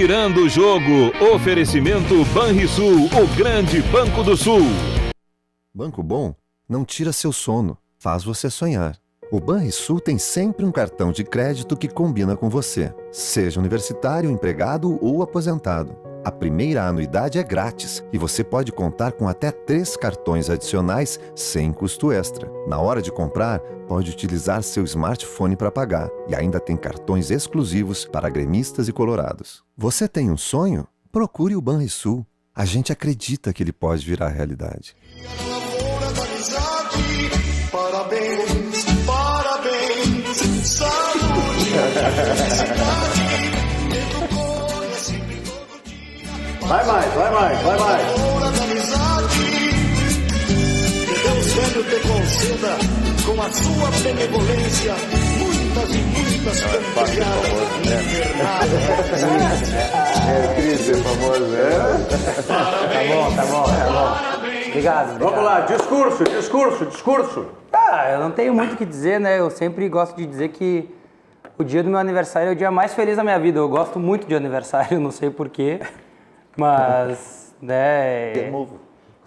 Virando o Jogo. Oferecimento Banrisul, o grande Banco do Sul. Banco bom não tira seu sono, faz você sonhar. O Banrisul tem sempre um cartão de crédito que combina com você, seja universitário, empregado ou aposentado. A primeira anuidade é grátis e você pode contar com até 3 cartões adicionais sem custo extra. Na hora de comprar, pode utilizar seu smartphone para pagar e ainda tem cartões exclusivos para gremistas e colorados. Você tem um sonho? Procure o Banrisul. A gente acredita que ele pode virar realidade. Parabéns, parabéns, saúde, felicidade, educou sempre todo dia. Vai mais. Hora da amizade, que Deus velho te conceda, com a sua benevolência, muitas e muitas campeonatas. É Cris, é famoso, né? Tá bom. Obrigado. Vamos lá, discurso. Eu não tenho muito o que dizer, né? Eu sempre gosto de dizer que o dia do meu aniversário é o dia mais feliz da minha vida. Eu gosto muito de aniversário, não sei porquê, mas, né... É novo.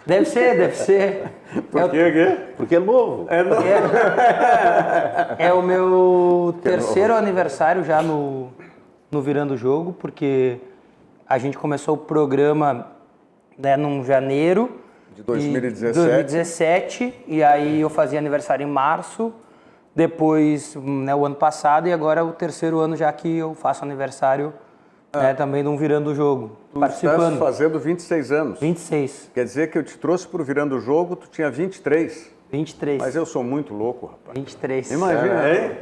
Deve ser. Por quê? Porque é novo. É novo. É o meu terceiro aniversário já no Virando o Jogo, porque a gente começou o programa, né, num janeiro... De 2017. 2017, e aí eu fazia aniversário em março, depois, né, o ano passado, e agora é o terceiro ano já que eu faço aniversário, né, também num Virando o Jogo, Tu participando. estás fazendo 26 anos. 26. Quer dizer que eu te trouxe para o Virando o Jogo, tu tinha 23. 23. Mas eu sou muito louco, rapaz. 23. Imagina, hein?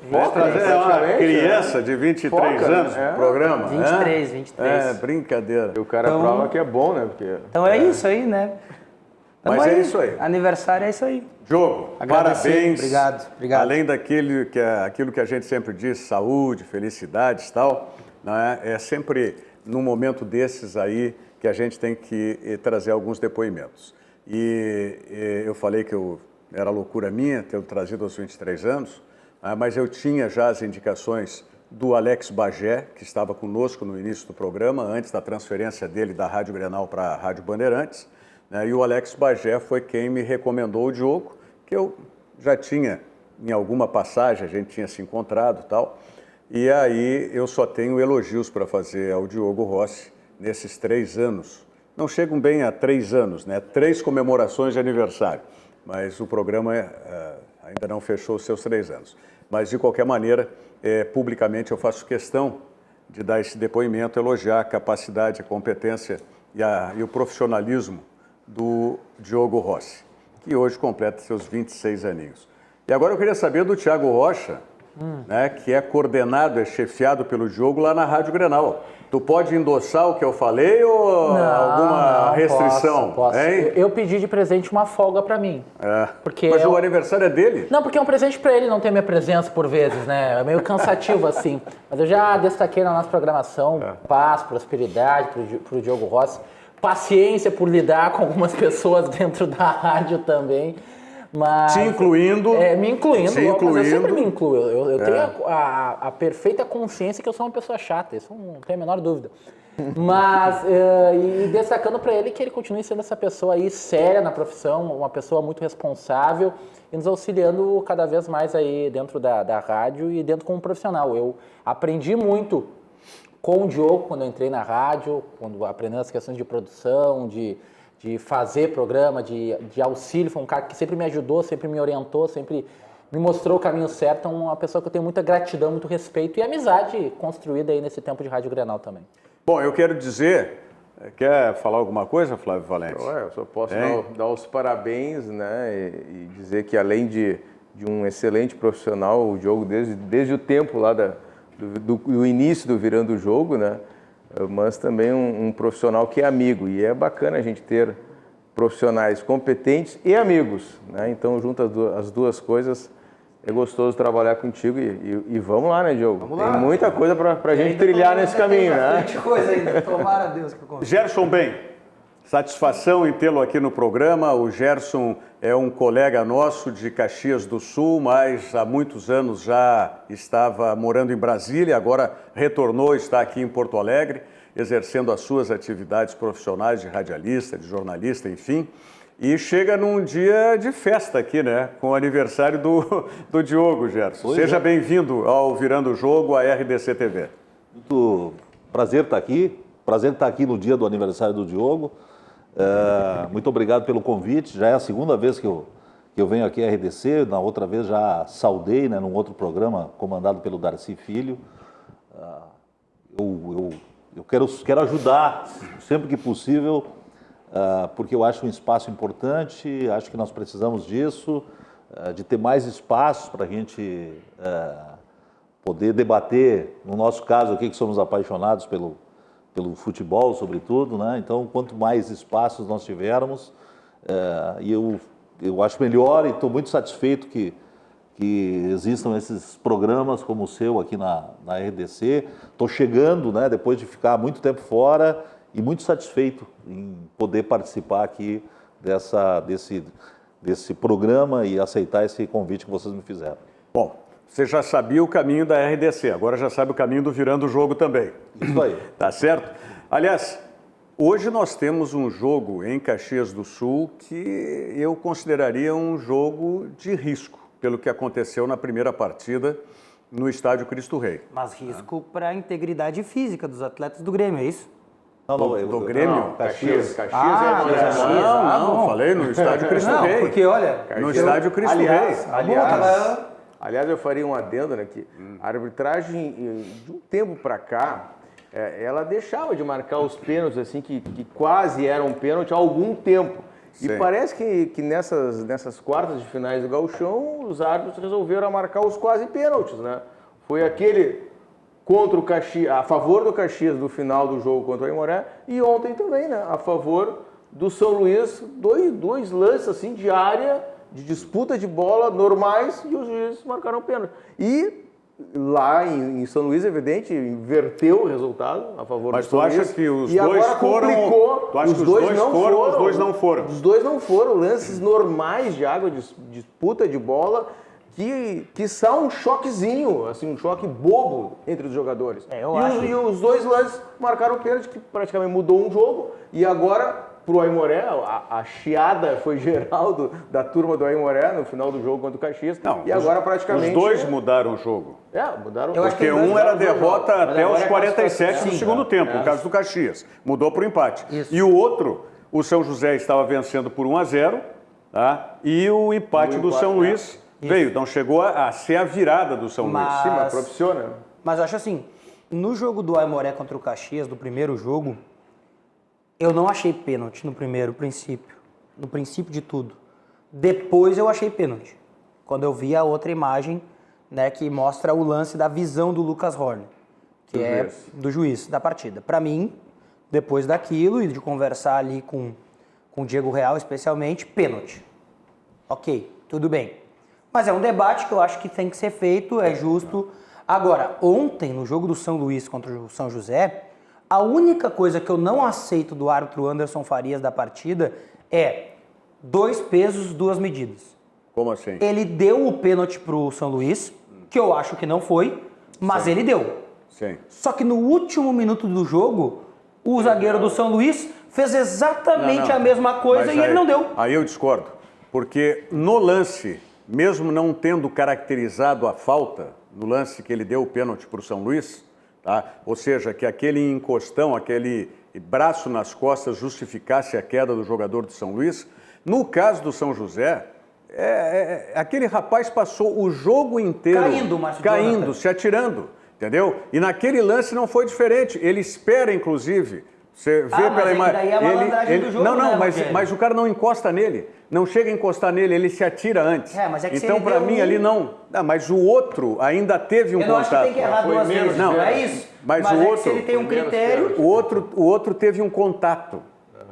Vou trazer uma criança de 23 anos pro programa. 23. É, brincadeira. E o cara Então- prova que é bom, né? Porque Então é isso aí, né? Mas Tamo é isso aí. Aniversário é isso aí. Jogo, Agradecer, parabéns. obrigado. Além aquilo que a gente sempre diz, saúde, felicidades e tal, né? É sempre num momento desses aí que a gente tem que trazer alguns depoimentos. E eu falei que era loucura minha ter trazido aos 23 anos, mas eu tinha já as indicações do Alex Bagé, que estava conosco no início do programa, antes da transferência dele da Rádio Grenal para a Rádio Bandeirantes. E o Alex Bagé foi quem me recomendou o Diogo, que eu já tinha, em alguma passagem, a gente tinha se encontrado e tal. E aí eu só tenho elogios para fazer ao Diogo Rossi nesses 3 anos. Não chegam bem a 3 anos, né? 3 comemorações de aniversário, mas o programa ainda não fechou os seus 3 anos. Mas, de qualquer maneira, publicamente eu faço questão de dar esse depoimento, elogiar a capacidade, a competência e o profissionalismo do Diogo Rossi, que hoje completa seus 26 aninhos. E agora eu queria saber do Thiago Rocha, né, que é coordenado, é chefiado pelo Diogo lá na Rádio Grenal. Tu pode endossar o que eu falei ou alguma restrição? Posso. Hein? Eu pedi de presente uma folga pra mim. Porque Mas o aniversário é dele? Não, porque é um presente pra ele não ter minha presença por vezes, né? É meio cansativo assim. Mas eu já destaquei na nossa programação paz, prosperidade pro Diogo Rossi. Paciência por lidar com algumas pessoas dentro da rádio também. Mas, Te incluindo. me incluindo. Te Mas eu incluindo. sempre me incluo. Eu tenho a perfeita consciência que eu sou uma pessoa chata. Isso não tenho a menor dúvida. Mas, e destacando para ele que ele continue sendo essa pessoa aí séria na profissão, uma pessoa muito responsável e nos auxiliando cada vez mais aí dentro da rádio e dentro como profissional. Eu aprendi muito com o Diogo quando eu entrei na rádio, quando aprendendo as questões de produção, de fazer programa, de auxílio. Foi um cara que sempre me ajudou, sempre me orientou, sempre me mostrou o caminho certo. Então, uma pessoa que eu tenho muita gratidão, muito respeito e amizade construída aí nesse tempo de Rádio Grenal também. Bom, eu quero dizer... Quer falar alguma coisa, Flávio Valente? eu só posso dar os parabéns, né? E dizer que além de um excelente profissional, o Diogo, desde o tempo lá do início do Virando o Jogo, né? Mas também um profissional que é amigo. E é bacana a gente ter profissionais competentes e amigos, né? Então, junto as duas coisas, é gostoso trabalhar contigo. E vamos lá, né, Diogo? Vamos lá. Tem muita coisa pra gente trilhar nesse caminho, né? Bastante coisa ainda. Tomara a Deus que eu consiga. Gerson Bem, satisfação em tê-lo aqui no programa. O Gerson é um colega nosso de Caxias do Sul, mas há muitos anos já estava morando em Brasília, agora retornou, está aqui em Porto Alegre. exercendo as suas atividades profissionais de radialista, de jornalista, enfim. E chega num dia de festa aqui, né? Com o aniversário do Diogo, Gerson. Seja bem-vindo ao Virando o Jogo, à RDC TV. Muito prazer estar aqui. Prazer estar aqui no dia do aniversário do Diogo. Muito obrigado pelo convite. Já é a segunda vez que eu venho aqui à RDC. Na outra vez já saudei, né, num outro programa comandado pelo Darcy Filho. Eu quero ajudar sempre que possível, porque eu acho um espaço importante, acho que nós precisamos disso, de ter mais espaços para a gente poder debater, no nosso caso aqui que somos apaixonados pelo futebol, sobretudo, né? Então, quanto mais espaços nós tivermos, e eu acho melhor e estou muito satisfeito que existam esses programas como o seu aqui na RDC. Estou chegando, né, depois de ficar muito tempo fora e muito satisfeito em poder participar aqui desse programa e aceitar esse convite que vocês me fizeram. Bom, você já sabia o caminho da RDC, agora já sabe o caminho do Virando o Jogo também. Isso aí. Tá certo? Aliás, hoje nós temos um jogo em Caxias do Sul que eu consideraria um jogo de risco, pelo que aconteceu na primeira partida no estádio Cristo Rei. Mas risco para a integridade física dos atletas do Grêmio, é isso? Do Grêmio? Caxias Não, falei no estádio Cristo Rei. Porque, olha... No estádio Cristo Rei. Aliás, eu faria um adendo, né, que a arbitragem, de um tempo para cá, ela deixava de marcar os pênaltis, assim, que quase eram pênalti há algum tempo. Sim. E parece que nessas quartas de finais do Gauchão, os árbitros resolveram marcar os quase pênaltis, né? Foi aquele contra o Caxias, a favor do Caxias do final do jogo contra o Aimoré, e ontem também, né, a favor do São Luís, dois lances assim de área, de disputa de bola normais, e os juízes marcaram pênalti. E lá em São Luís, evidente, inverteu o resultado a favor do São Luís. Mas tu acha que os dois foram... Tu acha que os dois foram, os dois não foram? Os dois não foram, lances normais de água, de disputa de bola, que são um choquezinho, assim, um choque bobo entre os jogadores. E os dois lances marcaram o pênalti, que praticamente mudou um jogo, e agora, pro Aimoré, a chiada foi geral da turma do Aimoré no final do jogo contra o Caxias, e agora praticamente... Os dois mudaram o jogo. Mudaram. Porque um era derrota até os 47 do segundo tempo, no caso do Caxias. Mudou para o empate. Isso. E o outro, o São José estava vencendo por 1-0, tá? E o empate do São Luís veio. Então chegou a ser a virada do São Luís. Sim, mas profissional. Mas eu acho assim, no jogo do Aimoré contra o Caxias, do primeiro jogo, eu não achei pênalti no princípio de tudo. Depois eu achei pênalti, quando eu vi a outra imagem, né, que mostra o lance da visão do Lucas Horn, que do juiz da partida. Para mim, depois daquilo e de conversar ali com o Diego Real especialmente, pênalti. Ok, tudo bem. Mas é um debate que eu acho que tem que ser feito, é justo. Agora, ontem, no jogo do São Luís contra o São José, a única coisa que eu não aceito do árbitro Anderson Farias da partida é 2 pesos, 2 medidas. Como assim? Ele deu o pênalti pro São Luís, que eu acho que não foi, mas ele deu. Sim. Só que no último minuto do jogo, o zagueiro do São Luís fez exatamente a mesma coisa e ele não deu. Aí eu discordo, porque no lance, mesmo não tendo caracterizado a falta, no lance que ele deu o pênalti para o São Luís, tá? Ou seja, que aquele encostão, aquele braço nas costas justificasse a queda do jogador do São Luís, no caso do São José, aquele rapaz passou o jogo inteiro caindo, se atirando, entendeu? E naquele lance não foi diferente, ele espera inclusive... Você vê pela imagem. Mas o cara não encosta nele. Não chega a encostar nele, ele se atira antes. Mas é que então, para mim, ali não. Mas o outro ainda teve um contato. Eu não acho que tem que errar 2 vezes. Não, é isso. Mas o outro, se ele tem um critério. O outro teve um contato.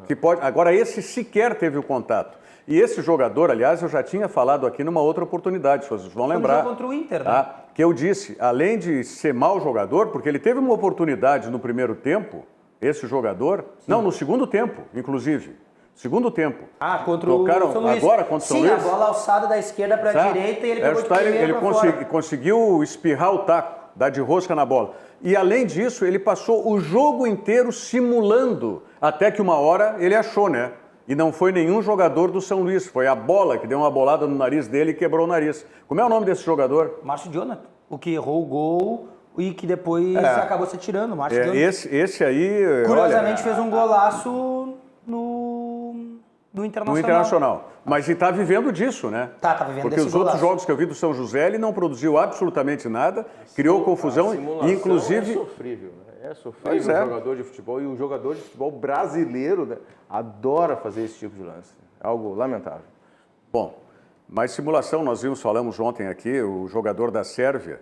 Que pode, agora, esse sequer teve o contato. E esse jogador, aliás, eu já tinha falado aqui numa outra oportunidade, se vocês vão lembrar. Foi no jogo contra o Inter, né? Tá? Que eu disse, além de ser mau jogador, porque ele teve uma oportunidade no primeiro tempo. Esse jogador, não, no segundo tempo, inclusive. Segundo tempo. Contra o São Luís. Agora contra o São Luís. Sim, a bola alçada da esquerda para a direita e ele pegou de primeira ele para fora. conseguiu espirrar o taco. dá de rosca na bola. E além disso, ele passou o jogo inteiro simulando, até que uma hora ele achou, né? E não foi nenhum jogador do São Luís, foi a bola que deu uma bolada no nariz dele e quebrou o nariz. Como é o nome desse jogador? Márcio Jonathan, o que errou o gol e que depois acabou se tirando. Márcio Jonathan. Esse aí... Curiosamente fez um golaço no Internacional. No Internacional. Mas ele está vivendo disso, né? Tá vivendo Porque desse os outros golaço. jogos que eu vi do São José, ele não produziu absolutamente nada, criou confusão e inclusive... É sofrível, né? É sofrível Pois o é. jogador de futebol. E o jogador de futebol brasileiro, né, adora fazer esse tipo de lance. É algo lamentável. Bom, mas simulação, nós falamos ontem aqui, o jogador da Sérvia,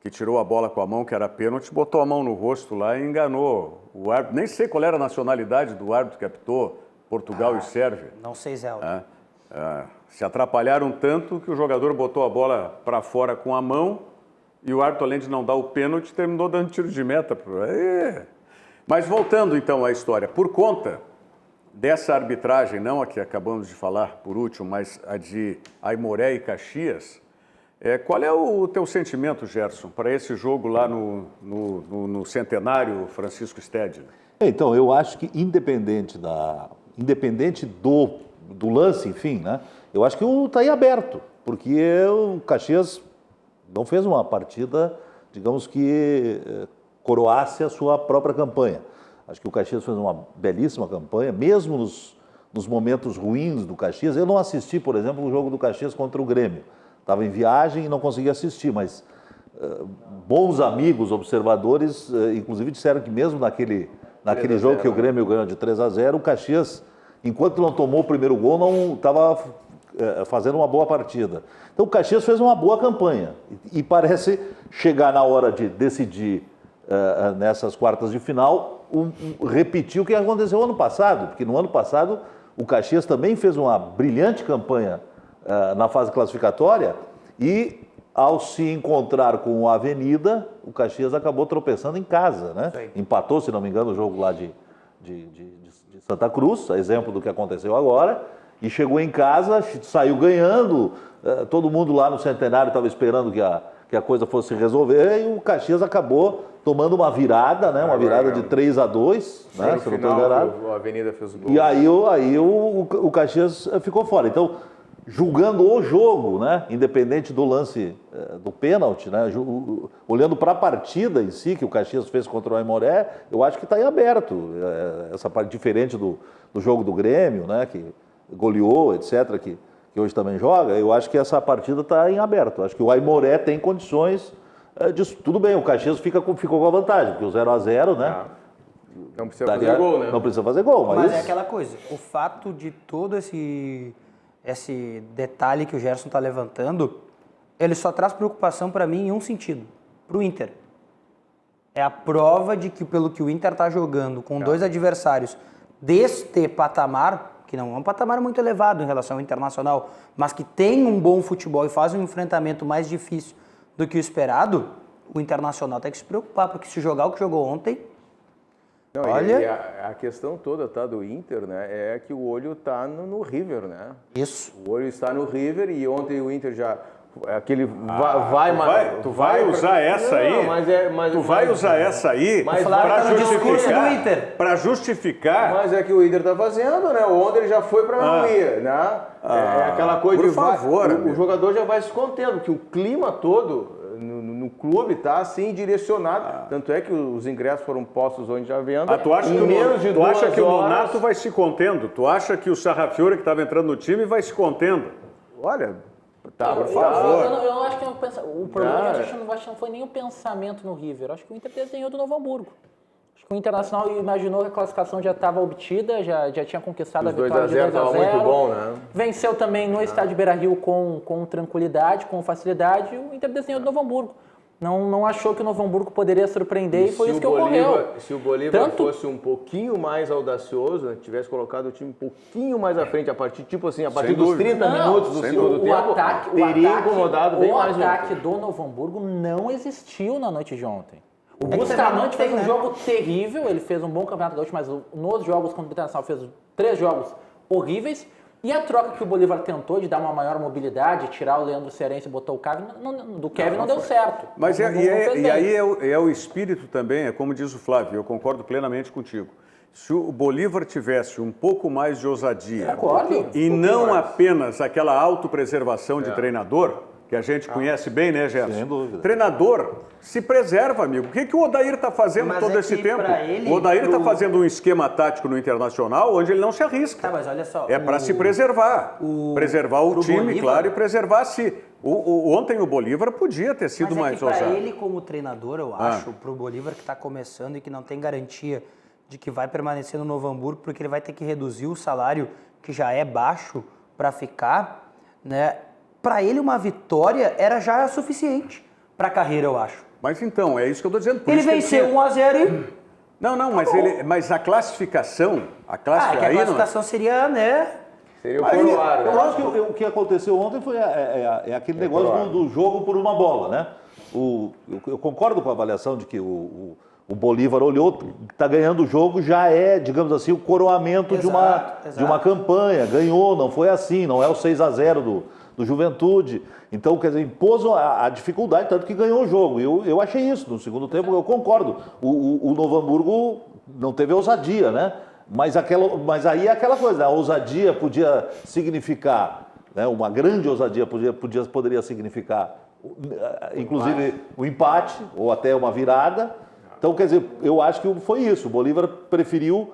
que tirou a bola com a mão, que era pênalti, botou a mão no rosto lá e enganou o árbitro. Nem sei qual era a nacionalidade do árbitro que apitou, Portugal e Sérvia. Não sei, Zé. Se atrapalharam tanto que o jogador botou a bola para fora com a mão e o árbitro, além de não dar o pênalti, terminou dando tiro de meta. Mas voltando então à história, por conta dessa arbitragem, não a que acabamos de falar por último, mas a de Aimoré e Caxias, qual é o teu sentimento, Gerson, para esse jogo lá no Centenário Francisco Stedley? Então, eu acho que independente do lance, enfim, né? Eu acho que está aí aberto, porque o Caxias não fez uma partida, digamos que coroasse a sua própria campanha. Acho que o Caxias fez uma belíssima campanha, mesmo nos momentos ruins do Caxias. Eu não assisti, por exemplo, o jogo do Caxias contra o Grêmio. Estava em viagem e não consegui assistir, mas bons amigos, observadores, inclusive disseram que mesmo naquele jogo que o Grêmio ganhou de 3-0, o Caxias, enquanto não tomou o primeiro gol, não estava fazendo uma boa partida. Então o Caxias fez uma boa campanha e parece chegar na hora de decidir nessas quartas de final, repetir o que aconteceu ano passado, porque no ano passado o Caxias também fez uma brilhante campanha na fase classificatória e ao se encontrar com o Avenida, o Caxias acabou tropeçando em casa, né? Empatou, se não me engano, o jogo lá de Santa Cruz, exemplo do que aconteceu agora, e chegou em casa, saiu ganhando, todo mundo lá no Centenário estava esperando que a coisa fosse se resolver, e o Caxias acabou tomando uma virada, né? Uma virada de 3-2, né? Se eu não estou enganado. A Avenida fez o gol. E aí o Caxias ficou fora. Então, julgando o jogo, né? Independente do lance do pênalti, né? Olhando para a partida em si que o Caxias fez contra o Aimoré, eu acho que está aí aberto. Essa parte diferente do jogo do Grêmio, né? Que goleou, etc., que hoje também joga, eu acho que essa partida está em aberto. Acho que o Aimoré tem condições disso. Tudo bem, o Caxias ficou com a vantagem, porque o 0-0, né? Não precisa fazer gol, né? Não precisa fazer gol, Mas é aquela coisa, o fato de todo esse detalhe que o Gerson está levantando, ele só traz preocupação para mim em um sentido, para o Inter. É a prova de que pelo que o Inter está jogando com dois adversários deste patamar, que não é um patamar muito elevado em relação ao Internacional, mas que tem um bom futebol e faz um enfrentamento mais difícil do que o esperado, o Internacional tem que se preocupar, porque se jogar o que jogou ontem... Não, olha... E a questão toda do Inter, né, é que o olho está no River, né? Isso. O olho está no River e ontem o Inter já... Tu vai usar essa aí? Tu vai usar essa aí para justificar? Mas é que o Inter está fazendo, né? Ontem ele já foi para não ir, né? Aquela coisa por de favor, o jogador já vai se contendo, que o clima todo no clube está assim direcionado. Tanto é que os ingressos foram postos onde já vendo. Tu acha que o Nonato vai se contendo? Tu acha que o Sarrafiore, que estava entrando no time, vai se contendo? Olha... por favor. Eu acho que o problema não foi nem o pensamento no River. Eu acho que o Inter desenhou do Novo Hamburgo. Acho que o Internacional imaginou que a classificação já estava obtida, já tinha conquistado a vitória de 2-0. Estava muito bom, né? Venceu também no estádio Beira-Rio com tranquilidade, com facilidade. O Inter desenhou do Novo Hamburgo. Não achou que o Novo Hamburgo poderia surpreender e foi isso que ocorreu. Se o Bolívar fosse um pouquinho mais audacioso, né, tivesse colocado o time um pouquinho mais à frente, a partir dos 30 minutos do segundo tempo, teria incomodado bem mais. O ataque do Novo Hamburgo não existiu na noite de ontem. O Bustamante fez um jogo terrível, ele fez um bom campeonato gaúcho, mas nos jogos contra o Internacional fez 3 jogos horríveis. E a troca que o Bolívar tentou de dar uma maior mobilidade, tirar o Leandro Cearense e botar o Kevin, do Kevin não deu certo. Mas Não fez bem. aí é o espírito também, é como diz o Flávio, eu concordo plenamente contigo. Se o Bolívar tivesse um pouco mais de ousadia Concordo. e não apenas aquela autopreservação de treinador, que a gente conhece bem, né, Gerson? Sem dúvida. Treinador se preserva, amigo. O que o Odair está fazendo Mas todo é esse que tempo? pra ele, O Odair está fazendo um esquema tático no Internacional onde ele não se arrisca. Tá, mas olha só. É para se preservar. Preservar o pro time, Bolívar- claro, e preservar-se. Ontem o Bolívar podia ter sido Mas é mais que pra ousado. ele como treinador, eu acho, pro Bolívar que está começando e que não tem garantia de que vai permanecer no Novo Hamburgo, porque ele vai ter que reduzir o salário que já é baixo para ficar, né? Para ele uma vitória era já suficiente para a carreira, eu acho. Mas então, é isso que eu estou dizendo. Por Ele isso que venceu tinha- 1-0 e... Não, mas a classificação... Ah, que a aí não- classificação seria, né? Seria o Aí, coroário. eu acho que o que aconteceu ontem foi aquele negócio do jogo por uma bola, né? Eu concordo com a avaliação de que o Bolívar olhou, está ganhando o jogo, já é, digamos assim, o coroamento de uma campanha. Ganhou, não foi assim, não é o 6-0 do Juventude. Então, quer dizer, impôs a dificuldade, tanto que ganhou o jogo. Eu achei isso. No segundo tempo, eu concordo. O Novo Hamburgo não teve ousadia, né? Mas aí é aquela coisa, a ousadia podia significar, né, uma grande ousadia poderia significar, inclusive, o empate ou até uma virada. Então, quer dizer, eu acho que foi isso. O Bolívar preferiu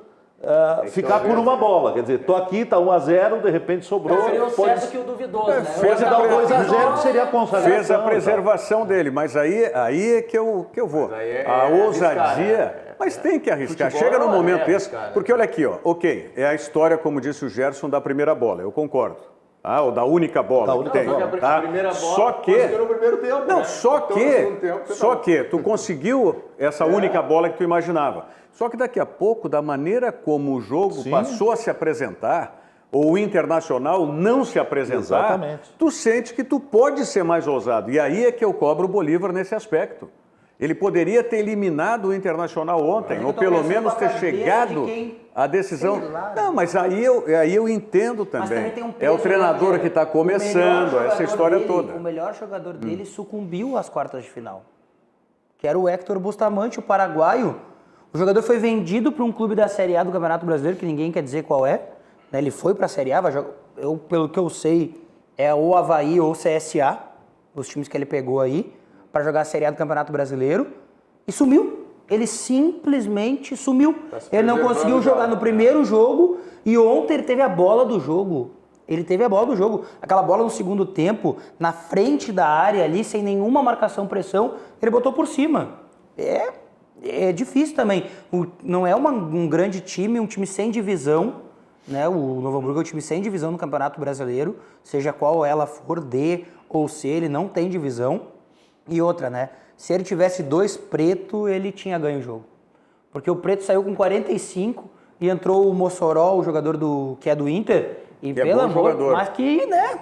ficar por uma bola. Quer dizer, tô aqui, tá 1-0, de repente sobrou. Preferiu o Pode certo que o duvidoso, né? fez dar 2-0, que seria a consagração. Fez a preservação dele, mas aí é que eu vou. A ousadia... arriscar, Mas tem que arriscar. Futebol Chega no momento esse... arriscar, né? Porque olha aqui, ó. Ok, é a história, como disse o Gerson, da primeira bola. Eu concordo. Ou da única bola Da que única tem. bola. Tá? A primeira bola Só que... conseguiu no primeiro tempo, Não, né? só Então, no segundo tempo, você não. que tu conseguiu essa única bola que tu imaginava. Só que daqui a pouco, da maneira como o jogo passou a se apresentar, ou o Internacional não se apresentar, Exatamente. tu sente que tu pode ser mais ousado. E aí é que eu cobro o Bolívar nesse aspecto. Ele poderia ter eliminado o Internacional ontem, ou pelo menos ter chegado à decisão. Sei lá. Não, mas aí eu entendo Mas também. também tem um É peso, o treinador né? que está O começando, melhor essa jogador história dele, toda. O melhor jogador dele sucumbiu às quartas de final, que era o Héctor Bustamante, o paraguaio. O jogador foi vendido para um clube da Série A do Campeonato Brasileiro, que ninguém quer dizer qual é. Né? Ele foi para a Série A, pelo que eu sei, é ou Avaí ou CSA, os times que ele pegou aí, para jogar a Série A do Campeonato Brasileiro, e sumiu. Ele simplesmente sumiu. Ele não conseguiu jogar no primeiro jogo e ontem ele teve a bola do jogo. Aquela bola no segundo tempo, na frente da área ali, sem nenhuma marcação, pressão, ele botou por cima. É difícil também. Não é um grande time, um time sem divisão, né? O Novo Hamburgo é um time sem divisão no Campeonato Brasileiro, seja qual ela for, D ou C, ele não tem divisão. E outra, né? Se ele tivesse 2 preto, ele tinha ganho o jogo. Porque o preto saiu com 45 e entrou o Mossoró, o jogador que é do Inter, e Que é pelo bom amor, jogador. mas que, né?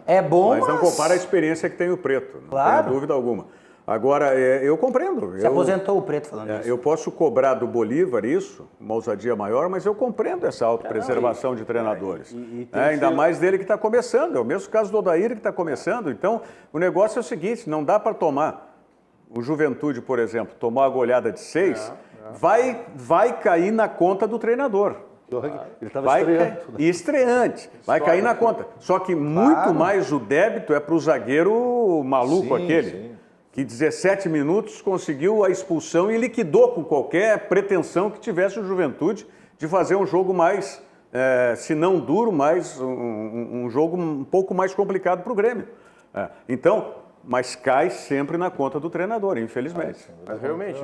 É bom, Mas não compara a experiência que tem o preto, não Claro. tenho dúvida alguma. Agora, eu compreendo. Se aposentou o preto falando isso. Eu posso cobrar do Bolívar isso, uma ousadia maior, mas eu compreendo essa autopreservação de treinadores. Ainda mais dele que está começando. É o mesmo caso do Odair que está começando. Então, o negócio é o seguinte, não dá para tomar. O Juventude, por exemplo, tomou a goleada de 6, vai cair na conta do treinador. Ele estava estreando. Estreante. Vai cair na conta. Só que muito mais o débito é para o zagueiro maluco aquele. Que 17 minutos conseguiu a expulsão e liquidou com qualquer pretensão que tivesse o Juventude de fazer um jogo mais, se não duro, mais um jogo um pouco mais complicado para o Grêmio. Mas cai sempre na conta do treinador, infelizmente. Mas realmente,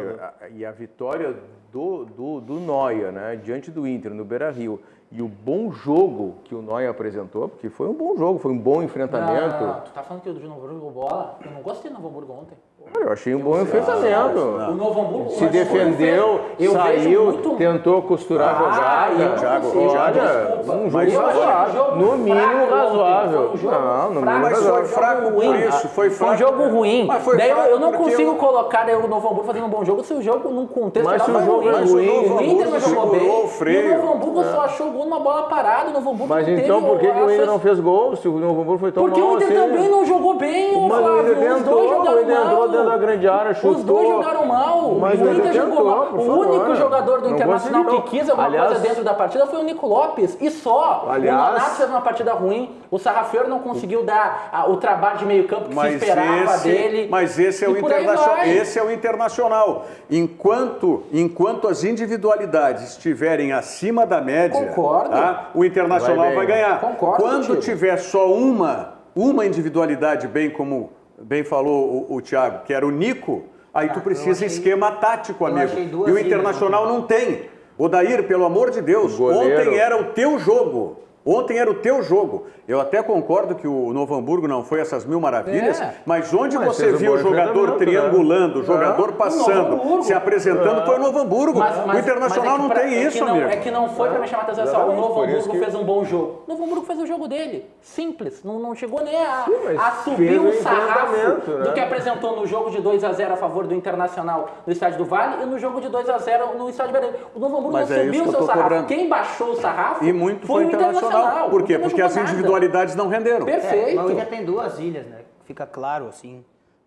e a vitória do Noia, né, diante do Inter, no Beira-Rio, e o bom jogo que o Noia apresentou, porque foi um bom jogo, foi um bom enfrentamento. Não. Tu tá falando que o Novo Hamburgo jogou bola? Eu não gostei do Novo Hamburgo ontem. Eu achei um bom enfrentamento. O Novo Hamburgo Se defendeu, eu saiu, vejo muito... tentou costurar a jogada. Um jogo razoável. No mínimo razoável. Não, no mínimo Mas foi razoável. fraco por isso, foi Foi um fraco. jogo ruim. Mas foi Daí fraco eu não porque consigo colocar o Novo Hamburgo fazendo um bom jogo se o jogo num contexto Mas se o geral jogo foi é ruim. ruim, O Inter não jogou segurou bem. o freio. E o Novo Hamburgo só achou gol gol numa bola parada, o Novo Hamburgo Mas não então teve por que o Inter essas- não fez gol se o Novo Hamburgo foi tão Porque mal o Inter assim? também não jogou bem, ô Mas o Flávio. Inter Os dois tentou, jogaram o Inter entrou mal. dentro da grande área, chutou. Os dois jogaram mal. Mas o o Inter Inter jogou tentou, mal. por O favor. único jogador do Não Internacional conseguiu. que quis alguma Aliás- coisa dentro da partida foi o Nico Lopes. E só. Aliás- O Nonato fez uma partida ruim. O Sarrafeiro não conseguiu dar o trabalho de meio campo que se esperava dele. Mas esse é o E por aí Internacional. vai. Esse é o Internacional. Enquanto as individualidades estiverem acima da média, Concordo. tá? O Internacional Vai vai bem. ganhar. Concordo Quando contigo. tiver só uma individualidade, bem como bem falou o Thiago, que era o Nico, aí tu precisa esquema tático, amigo. achei duas E o ilhas, Internacional não tem. Odair, pelo amor de Deus, O goleiro- ontem era o teu jogo. Ontem era o teu jogo. Eu até concordo que o Novo Hamburgo não foi essas mil maravilhas, É. mas onde Mas você fez um viu o bom jogador enfrentamento, triangulando, o né? jogador Novo passando, Hamburgo. se apresentando, foi o Novo Hamburgo. o Internacional é que não pra- tem é isso, que não, amigo. É que não foi pra me chamar a atenção. O Exatamente, Novo por isso Hamburgo que- fez um bom jogo. O Novo Hamburgo fez o jogo dele. Simples. Não chegou nem mas a subir fez o o sarrafo enfrentamento, né? do que apresentou no jogo de 2-0 a favor do Internacional no Estádio do Vale e no jogo de 2-0 no Estádio Beira. O Novo Hamburgo Mas não é isso subiu que o eu seu tô sarrafo. cobrando. Quem baixou o sarrafo E muito foi o o Internacional. Por quê? O Inter não Porque as jogou nada. individualidades não renderam. Perfeito. Mas o Inter tem duas ilhas, né? Fica claro, assim,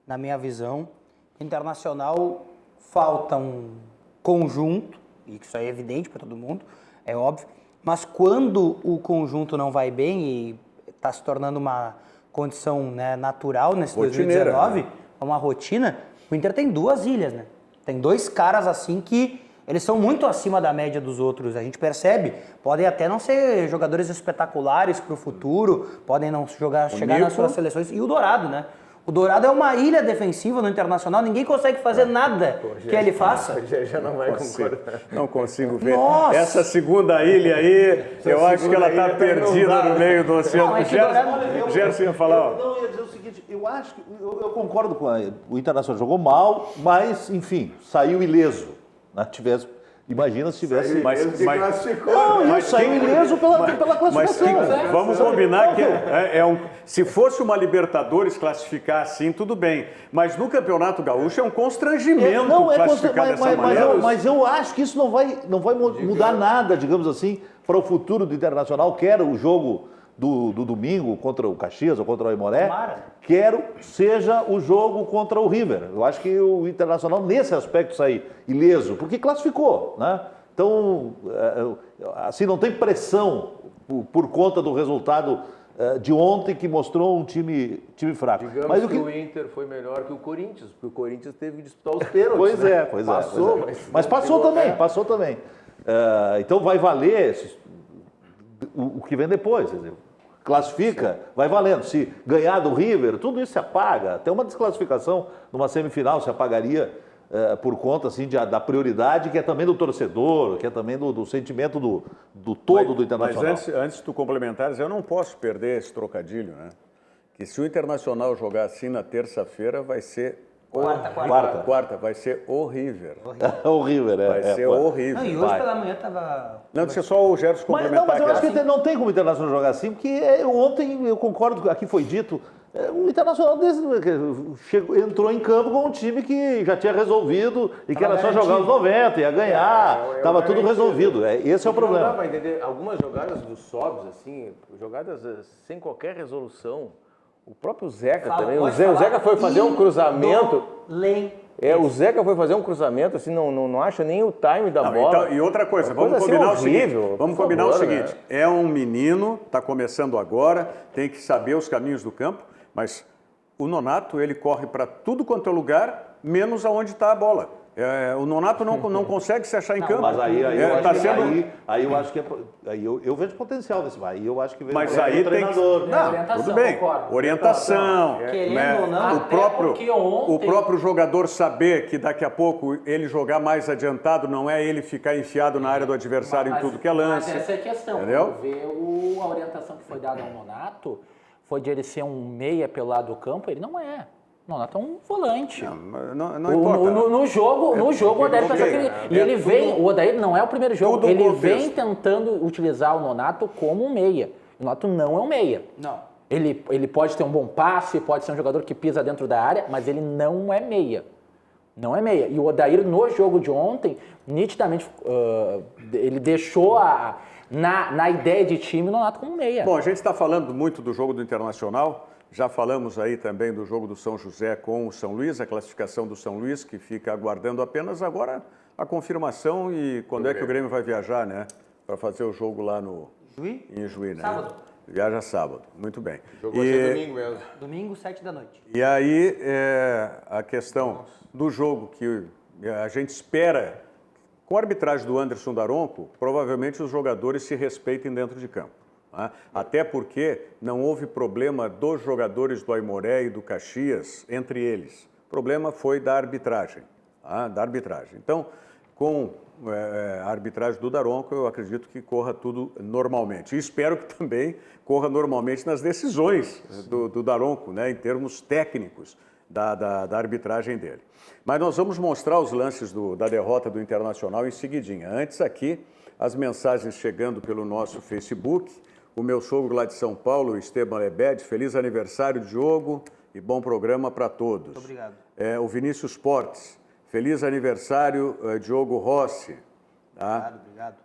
na minha visão. Internacional falta um conjunto, e isso é evidente para todo mundo, é óbvio. Mas quando o conjunto não vai bem e está se tornando uma condição, né, natural nesse Rotineira, 2019, né? uma rotina, o Inter tem duas ilhas, né? Tem dois caras assim que eles são muito acima da média dos outros, a gente percebe. Podem até não ser jogadores espetaculares para o futuro, podem não chegar nas Nico. suas seleções. E o Dourado, né? O Dourado é uma ilha defensiva no Internacional, ninguém consegue fazer nada que ele faça. Já não vai concordar. Não consigo ver. Nossa! Essa segunda ilha aí, eu acho que ela está ilha também não perdida dá. no meio do oceano. Não, é que Gerson, Dourado- Gerson ia falar, ó. Não, eu ia dizer o seguinte, eu acho que eu concordo com o Internacional jogou mal, mas enfim, saiu ileso. Né? Imagina se tivesse. Não, saiu ileso pela Mas classificação. vamos combinar que se fosse uma Libertadores classificar assim, tudo bem. Mas no Campeonato Gaúcho é um constrangimento classificar dessa maneira. mas eu acho que isso não vai mudar nada, digamos assim, para o futuro do Internacional. Quero o jogo do domingo contra o Caxias ou contra o Aimoré. Tomara. Quero seja o jogo contra o River. Eu acho que o Internacional, nesse aspecto, sair ileso, porque classificou, né? Então, assim, não tem pressão por conta do resultado de ontem, que mostrou um time fraco. Digamos Mas que o Inter foi melhor que o Corinthians, porque o Corinthians teve que disputar os pênaltis. Pois né? é, Passou, mas passou também. Então vai valer o que vem depois, quer dizer, classifica, vai valendo. Se ganhar do River, tudo isso se apaga. Até uma desclassificação numa semifinal se apagaria por conta assim, da prioridade, que é também do torcedor, que é também do sentimento do todo do Internacional. Mas antes de tu complementares, eu não posso perder esse trocadilho, né? Que se o Internacional jogar assim na terça-feira, vai ser... Quarta, vai ser horrível. O River, Vai ser horrível. Não, e hoje pela manhã tava... Não, deixa só o Gerson complementar. Mas eu acho aqui. que não tem como o Internacional jogar assim, porque ontem, eu concordo, aqui foi dito, o Internacional entrou em campo com um time que já tinha resolvido e que era só jogar os 90, ia ganhar, estava tudo resolvido. Esse é o Não dá problema. para entender. Algumas jogadas do Sobs, assim, jogadas sem qualquer resolução. O próprio Zeca também. O Zeca foi fazer um cruzamento. O Zeca foi fazer um cruzamento, assim, não acha nem o time da bola. Então, e outra coisa, Uma vamos coisa combinar assim o seguinte. horrível, Vamos por combinar favor, o seguinte. né? É um menino, está começando agora, tem que saber os caminhos do campo, mas o Nonato, ele corre para tudo quanto é lugar, menos aonde está a bola. O Nonato não consegue se achar em campo. Mas aí eu tá acho que eu vejo potencial nesse. Aí eu acho que vejo Mas aí o tem que... treinador. Não, Orientação, tudo bem. concordo. Orientação. Querendo né? ou não, até porque ontem- O próprio jogador saber que daqui a pouco ele jogar mais adiantado, não é ele ficar enfiado na área do adversário em tudo que é lance. Mas essa é a questão. Entendeu? Quando vê a orientação que foi dada ao Nonato, foi de ele ser um meia pelo lado do campo, ele não é. O Nonato é um volante. Não importa. No jogo, o Odair pensou que ele... E ele vem... O Odair não é o primeiro jogo. tudo Ele contexto. vem tentando utilizar o Nonato como um meia. O Nonato não é um meia. Não. Ele pode ter um bom passe, pode ser um jogador que pisa dentro da área, mas ele não é meia. Não é meia. E o Odair, no jogo de ontem, nitidamente, ele deixou Na ideia de time, o Nonato como meia. Bom, a gente está falando muito do jogo do Internacional, já falamos aí também do jogo do São José com o São Luís, a classificação do São Luís, que fica aguardando apenas agora a confirmação e quando é que o Grêmio vai viajar, né? Para fazer o jogo lá no... Juí? Em Juí, né? Sábado. Viaja sábado, muito bem. O jogo vai ser domingo mesmo. Domingo, 7 da noite. E aí, a questão do jogo que a gente espera, com a arbitragem do Anderson Daronco, provavelmente os jogadores se respeitem dentro de campo. Tá? Até porque não houve problema dos jogadores do Aimoré e do Caxias entre eles. O problema foi da arbitragem. Tá? Da arbitragem. Então, com a arbitragem do Daronco, eu acredito que corra tudo normalmente. E espero que também corra normalmente nas decisões do Daronco, né, em termos técnicos da arbitragem dele. Mas nós vamos mostrar os lances da derrota do Internacional em seguidinha. Antes aqui, as mensagens chegando pelo nosso Facebook. O meu sogro lá de São Paulo, o Esteban Lebed, feliz aniversário, Diogo, e bom programa para todos. Muito obrigado. O Vinícius Portes. Feliz aniversário, Diogo Rossi. Tá? Obrigado.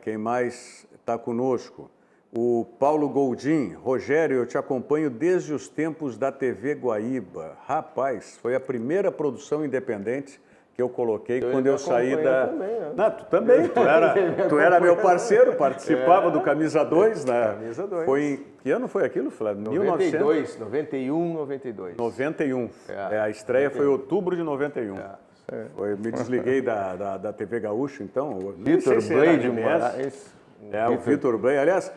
Quem mais está conosco? O Paulo Goldim. Rogério, eu te acompanho desde os tempos da TV Guaíba. Rapaz, foi a primeira produção independente que eu coloquei quando eu saí da... Também, né? Não, tu também, tu era meu parceiro, participava do Camisa 2, né? Camisa 2. Foi em... Que ano foi aquilo, Flávio? 92, 91, 92. 91. A estreia foi em outubro de 91. Me desliguei da TV Gaúcha, então. Vitor Blade Moraes. O Vitor Blade. Aliás,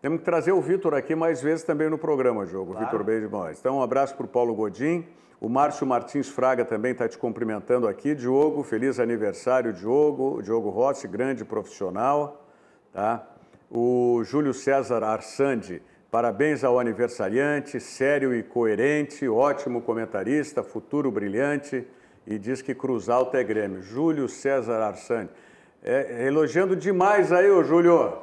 temos que trazer o Vitor aqui mais vezes também no programa, Diogo. Claro. Vitor Blade Moraes. Então, um abraço para o Paulo Godin. O Márcio Martins Fraga também está te cumprimentando aqui. Diogo, feliz aniversário, Diogo. Diogo Rossi, grande profissional. Tá? O Júlio César Arsandi, parabéns ao aniversariante, sério e coerente, ótimo comentarista, futuro brilhante. E diz que Cruz Alta é Grêmio. Júlio César Arsani. Elogiando demais aí, ô Júlio.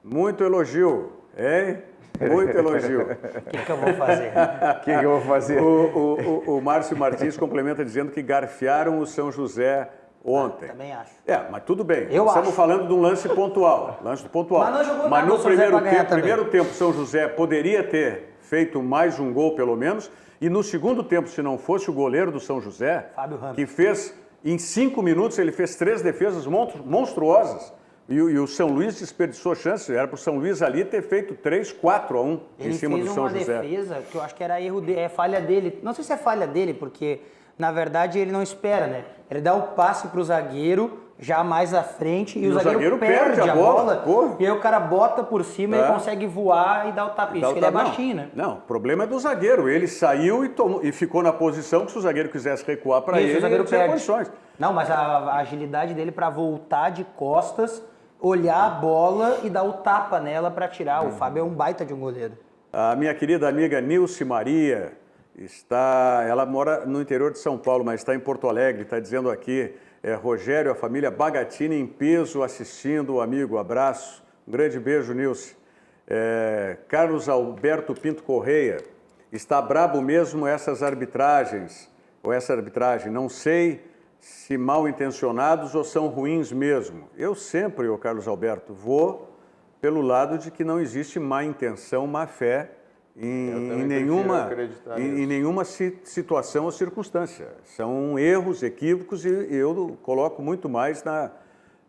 Muito elogio, hein? Muito elogio. O que eu vou fazer? O que eu vou fazer? O Márcio Martins complementa dizendo que garfiaram o São José ontem. Também acho. Mas tudo bem. Eu Estamos acho. falando de um lance pontual. Mas não jogou nada, no o primeiro São José tempo, primeiro tempo, São José poderia ter feito mais um gol, pelo menos. E no segundo tempo, se não fosse o goleiro do São José, Fábio Ramos, que fez, em 5 minutos, ele fez 3 defesas monstruosas. E o São Luís desperdiçou chances. Era para o São Luís ali ter feito 3-4-1 em cima do São José. Ele fez uma defesa que eu acho que era erro falha dele. Não sei se é falha dele, porque, na verdade, ele não espera, né? Ele dá o passe para o zagueiro, já mais à frente, e o zagueiro perde a bola. E aí o cara bota por cima e ele consegue voar e dar o tapinha. Porque ele é baixinho, né? Não, o problema é do zagueiro. Ele saiu e ficou na posição que se o zagueiro quisesse recuar para ele, ele tinha condições. Não, mas a agilidade dele para voltar de costas, olhar a bola e dar o tapa nela para tirar. O Fábio é um baita de um goleiro. A minha querida amiga Nilce Maria ela mora no interior de São Paulo, mas está em Porto Alegre, está dizendo aqui... Rogério, a família Bagatini em peso assistindo o amigo, abraço, um grande beijo, Nilce. Carlos Alberto Pinto Correia, está brabo mesmo essas arbitragens, ou essa arbitragem, não sei se mal intencionados ou são ruins mesmo. Eu sempre, Carlos Alberto, vou pelo lado de que não existe má intenção, má fé, em nenhuma situação ou circunstância. São erros, equívocos e eu coloco muito mais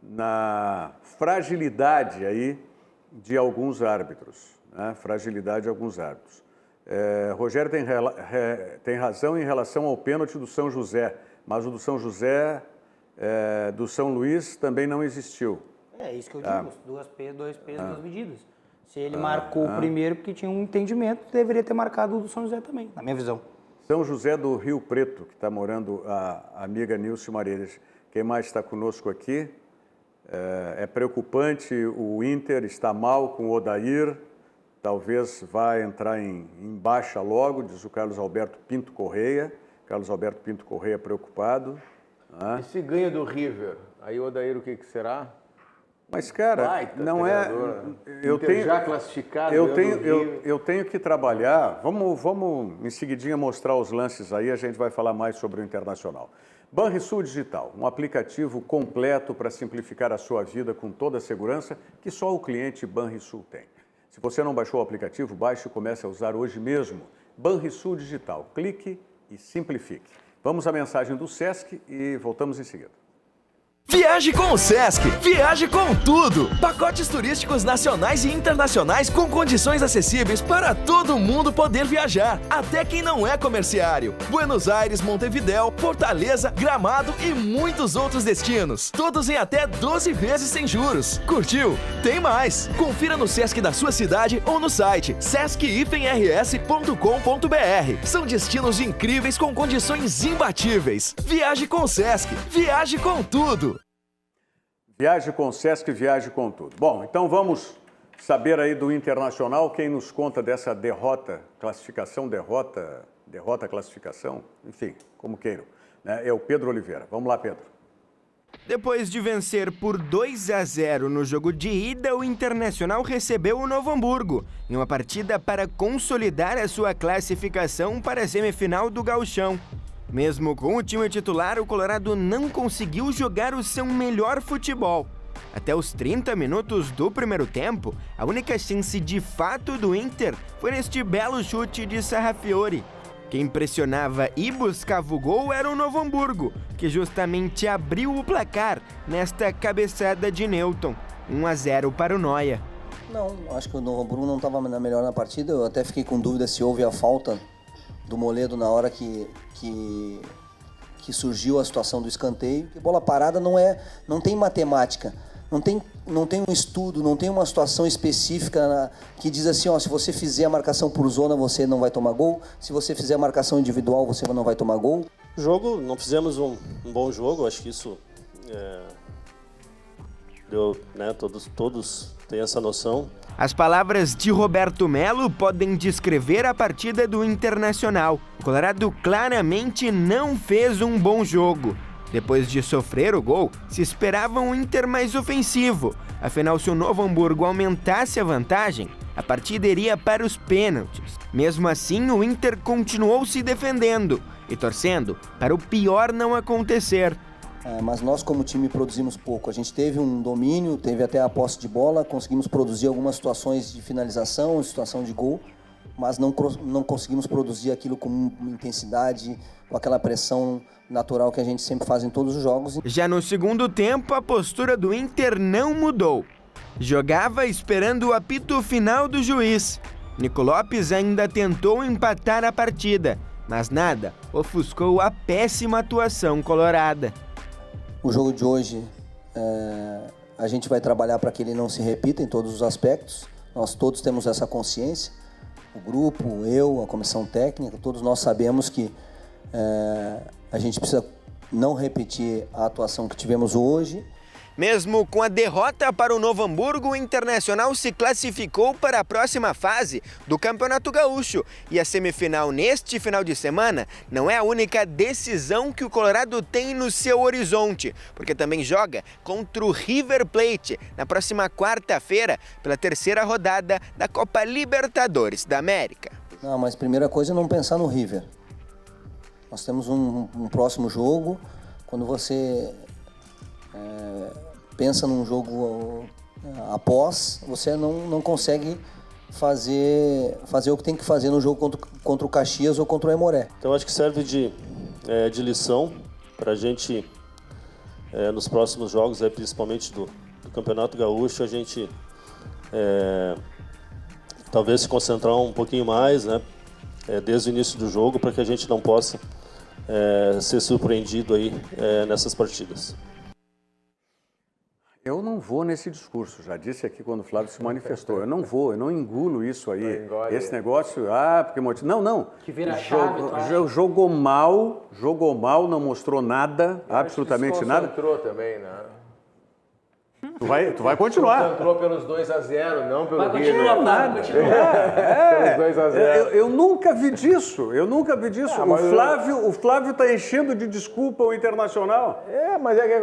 na fragilidade aí de alguns árbitros. Né? Fragilidade de alguns árbitros. Rogério tem razão em relação ao pênalti do São José, mas o do São José, do São Luís, também não existiu. É isso que eu digo, dois pesos, duas medidas. Se ele marcou o primeiro porque tinha um entendimento, deveria ter marcado o do São José também, na minha visão. São José do Rio Preto, que está morando a amiga Nilce Mareiras. Quem mais está conosco aqui? É preocupante, o Inter está mal com o Odair, talvez vá entrar em baixa logo, diz o Carlos Alberto Pinto Correia. Carlos Alberto Pinto Correia preocupado. E se ganha do River, aí o Odair o que será? Mas, cara, Baita não treinador, é... Eu tenho, já classificado. eu tenho que trabalhar... Vamos em seguidinha mostrar os lances aí, a gente vai falar mais sobre o Internacional. Banrisul Digital, um aplicativo completo para simplificar a sua vida com toda a segurança que só o cliente Banrisul tem. Se você não baixou o aplicativo, baixe e comece a usar hoje mesmo. Banrisul Digital, clique e simplifique. Vamos à mensagem do Sesc e voltamos em seguida. Viaje com o Sesc, viaje com tudo! Pacotes turísticos nacionais e internacionais com condições acessíveis para todo mundo poder viajar, até quem não é comerciário. Buenos Aires, Montevidéu, Fortaleza, Gramado e muitos outros destinos. Todos em até 12 vezes sem juros. Curtiu? Tem mais! Confira no Sesc da sua cidade ou no site sesc-rs.com.br. São destinos incríveis com condições imbatíveis. Viaje com o Sesc, viaje com tudo! Viaje com o Sesc, viaje com tudo. Bom, então vamos saber aí do Internacional, quem nos conta dessa derrota, classificação, enfim, como queiram, né? É o Pedro Oliveira. Vamos lá, Pedro. Depois de vencer por 2-0 no jogo de ida, o Internacional recebeu o Novo Hamburgo, em uma partida para consolidar a sua classificação para a semifinal do Gauchão. Mesmo com o time titular, o Colorado não conseguiu jogar o seu melhor futebol. Até os 30 minutos do primeiro tempo, a única chance de fato do Inter foi neste belo chute de Sarrafiori. Quem pressionava e buscava o gol era o Novo Hamburgo, que justamente abriu o placar nesta cabeçada de Newton, 1-0 para o Noia. Não, acho que o Novo Hamburgo não estava melhor na partida, eu até fiquei com dúvida se houve a falta do Moledo na hora que surgiu a situação do escanteio. Que bola parada não tem matemática, não tem um estudo, não tem uma situação específica que diz assim, ó, se você fizer a marcação por zona você não vai tomar gol, se você fizer a marcação individual você não vai tomar gol. O jogo, não fizemos um bom jogo, acho que isso deu, né, todos têm essa noção. As palavras de Roberto Melo podem descrever a partida do Internacional. O Colorado claramente não fez um bom jogo. Depois de sofrer o gol, se esperava um Inter mais ofensivo. Afinal, se o Novo Hamburgo aumentasse a vantagem, a partida iria para os pênaltis. Mesmo assim, o Inter continuou se defendendo e torcendo para o pior não acontecer. Mas nós como time produzimos pouco. A gente teve um domínio, teve até a posse de bola, conseguimos produzir algumas situações de finalização, situação de gol, mas não conseguimos produzir aquilo com intensidade, com aquela pressão natural que a gente sempre faz em todos os jogos. Já no segundo tempo, a postura do Inter não mudou. Jogava esperando o apito final do juiz. Nico Lopes ainda tentou empatar a partida, mas nada ofuscou a péssima atuação colorada. O jogo de hoje, a gente vai trabalhar para que ele não se repita em todos os aspectos. Nós todos temos essa consciência. O grupo, eu, a comissão técnica, todos nós sabemos que a gente precisa não repetir a atuação que tivemos hoje. Mesmo com a derrota para o Novo Hamburgo, o Internacional se classificou para a próxima fase do Campeonato Gaúcho. E a semifinal neste final de semana não é a única decisão que o Colorado tem no seu horizonte, porque também joga contra o River Plate na próxima quarta-feira pela terceira rodada da Copa Libertadores da América. Não, mas primeira coisa é não pensar no River. Nós temos um próximo jogo. Quando você pensa num jogo após, você não consegue fazer o que tem que fazer no jogo contra o Caxias ou contra o Aimoré. Então acho que serve de lição para a gente, nos próximos jogos, principalmente do Campeonato Gaúcho, a gente talvez se concentrar um pouquinho mais, né, desde o início do jogo, para que a gente não possa ser surpreendido aí nessas partidas. Eu não vou nesse discurso, já disse aqui quando o Flávio se manifestou. Eu não engulo isso aí. Esse negócio, porque... Não. Que vira chave, jogou mal, não mostrou nada, absolutamente nada. Concentrou também, né? Tu vai continuar. Entrou pelos 2-0, não pelo Vai River. continuar, Flávio, continua. Pelos 2-0. Eu nunca vi disso. mas O Flávio tá enchendo de desculpa o Internacional. Mas é que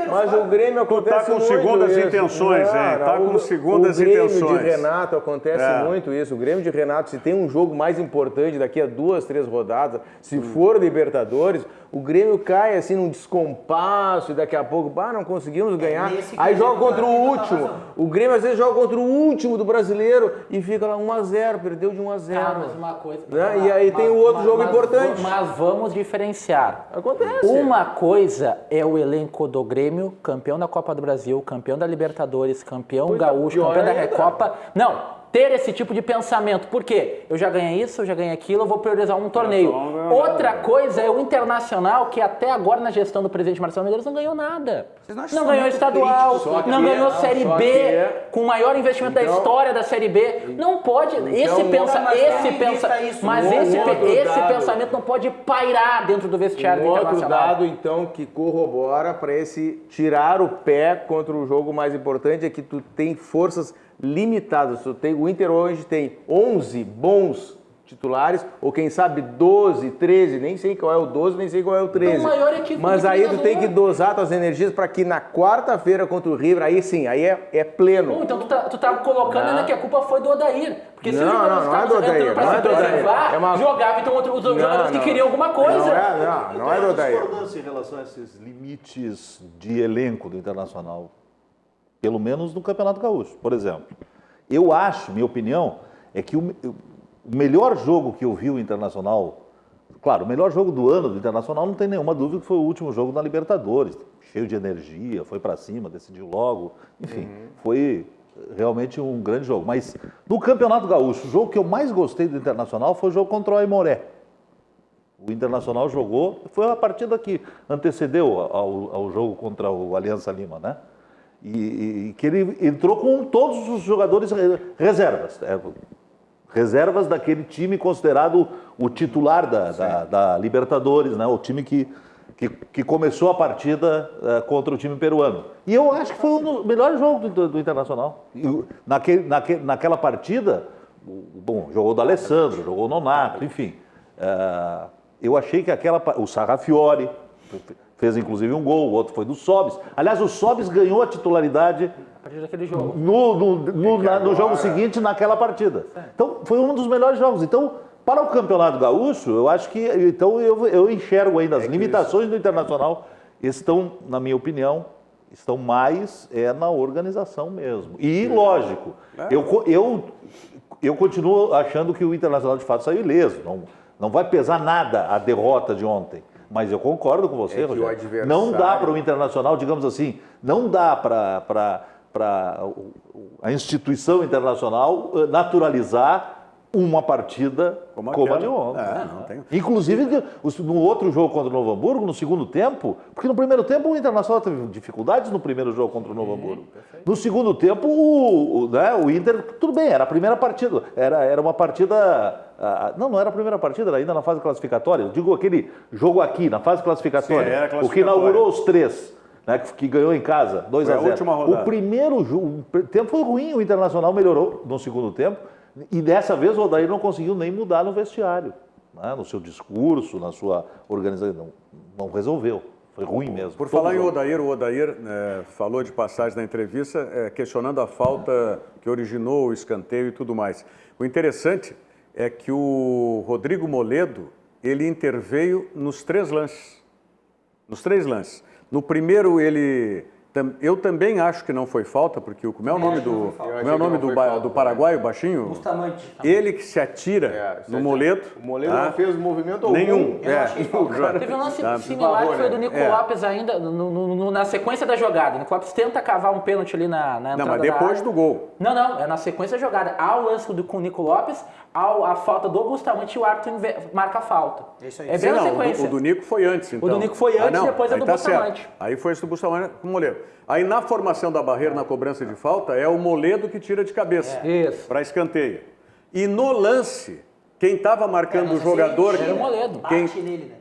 mas o Grêmio acontece com muito segundas isso. intenções, hein? Tá com segundas intenções. O Grêmio de Renato acontece muito isso. O Grêmio de Renato, se tem um jogo mais importante daqui a 2, 3 rodadas, se for Libertadores, o Grêmio cai assim num descompasso e daqui a pouco, não conseguimos ganhar. Aí joga contra o último. O Grêmio às vezes joga contra o último do brasileiro e fica lá 1-0, perdeu de 1-0. Mas uma coisa. E aí tem o outro jogo importante. Mas vamos diferenciar. Acontece. Uma coisa é o elenco do Grêmio, campeão da Copa do Brasil, campeão da Libertadores, campeão gaúcho, campeão da Recopa. Não. Ter esse tipo de pensamento. Por quê? Eu já ganhei isso, eu já ganhei aquilo, eu vou priorizar um torneio. Outra coisa é o Internacional, que até agora na gestão do presidente Marcelo Medeiros não ganhou nada. Não ganhou estadual, não ganhou Série B, com o maior investimento da história da Série B. Não pode, esse pensamento não pode pairar dentro do vestiário do Internacional. Outro dado, então, que corrobora para esse tirar o pé contra o jogo mais importante é que tu tem forças limitadas. O Inter hoje tem 11 bons titulares, ou quem sabe 12, 13, nem sei qual é o 12, nem sei qual é o 13. Então, maior equipe mas aí tu tem que dosar tuas energias para que na quarta-feira contra o River, aí sim, aí é pleno. Então tu tá colocando ainda que a culpa foi do Odair. Porque se os jogadores não é do Odair, pra se preservar, jogava então outros jogadores que queriam alguma coisa. Não é do Odair. Discordância em relação a esses limites de elenco do Internacional, pelo menos no Campeonato Gaúcho, por exemplo. Eu acho, minha opinião, é que o melhor jogo que eu vi o Internacional, claro, o melhor jogo do ano do Internacional, não tem nenhuma dúvida que foi o último jogo na Libertadores, cheio de energia, foi para cima, decidiu logo, enfim, foi realmente um grande jogo. Mas no Campeonato Gaúcho, o jogo que eu mais gostei do Internacional foi o jogo contra o Aimoré. O Internacional jogou, foi a partida que antecedeu ao jogo contra o Aliança Lima, né? E que ele entrou com todos os jogadores reservas. Reservas daquele time considerado o titular da Libertadores, né? O time que começou a partida contra o time peruano. E eu acho que foi um dos melhores jogos do Internacional. Naquela partida, jogou o D'Alessandro, jogou o Nonato, enfim. Eu achei que o Sarrafiori fez inclusive um gol, o outro foi do Sobis. Aliás, o Sobis ganhou a titularidade a partir daquele jogo. No jogo seguinte, naquela partida. Então, foi um dos melhores jogos. Então, para o Campeonato Gaúcho, eu acho que... Então, eu enxergo ainda as limitações do Internacional estão, na minha opinião, estão mais na organização mesmo. E, lógico, eu continuo achando que o Internacional, de fato, saiu ileso. Não vai pesar nada a derrota de ontem. Mas eu concordo com você, Rogério. Não dá para o Internacional, digamos assim, não dá para a instituição internacional naturalizar uma partida como a de ontem. Inclusive, no outro jogo contra o Novo Hamburgo, no segundo tempo, porque no primeiro tempo o Internacional teve dificuldades no primeiro jogo contra o Novo Hamburgo. No segundo tempo, o Inter, tudo bem, era a primeira partida, era uma partida... Não era a primeira partida, era ainda na fase classificatória. Eu digo aquele jogo aqui, na fase classificatória, o que inaugurou os três, né, que ganhou em casa, 2-0. O primeiro jogo, o tempo foi ruim, o Internacional melhorou no segundo tempo, e dessa vez o Odair não conseguiu nem mudar no vestiário, né, no seu discurso, na sua organização, não resolveu. Foi ruim mesmo. Por falar em Odair, o Odair falou de passagem na entrevista, questionando a falta que originou o escanteio e tudo mais. O interessante é que o Rodrigo Moledo, ele interveio nos 3 lances. Nos 3 lances. No primeiro, eu também acho que não foi falta, porque como é o nome do paraguaio, baixinho? Bustamante. Ele que se atira no Moledo. O Moledo não fez movimento algum. Nenhum. Teve um lance similar que foi do Nico Lopes ainda, na sequência da jogada. O Nico Lopes tenta cavar um pênalti ali na entrada. Não, mas depois do gol. Não, é na sequência da jogada. Há o lance com o Nico Lopes, a falta do Bustamante e o árbitro marca a falta. Isso aí. É bem a sequência. O do Nico foi antes, então. O do Nico foi antes, depois é do Bustamante. Certo. Aí foi esse do Bustamante com o Moledo. Aí na formação da barreira, na cobrança de falta, é o Moledo que tira de cabeça para escanteio. E no lance, quem estava marcando o jogador... Era o Moledo. Bate nele,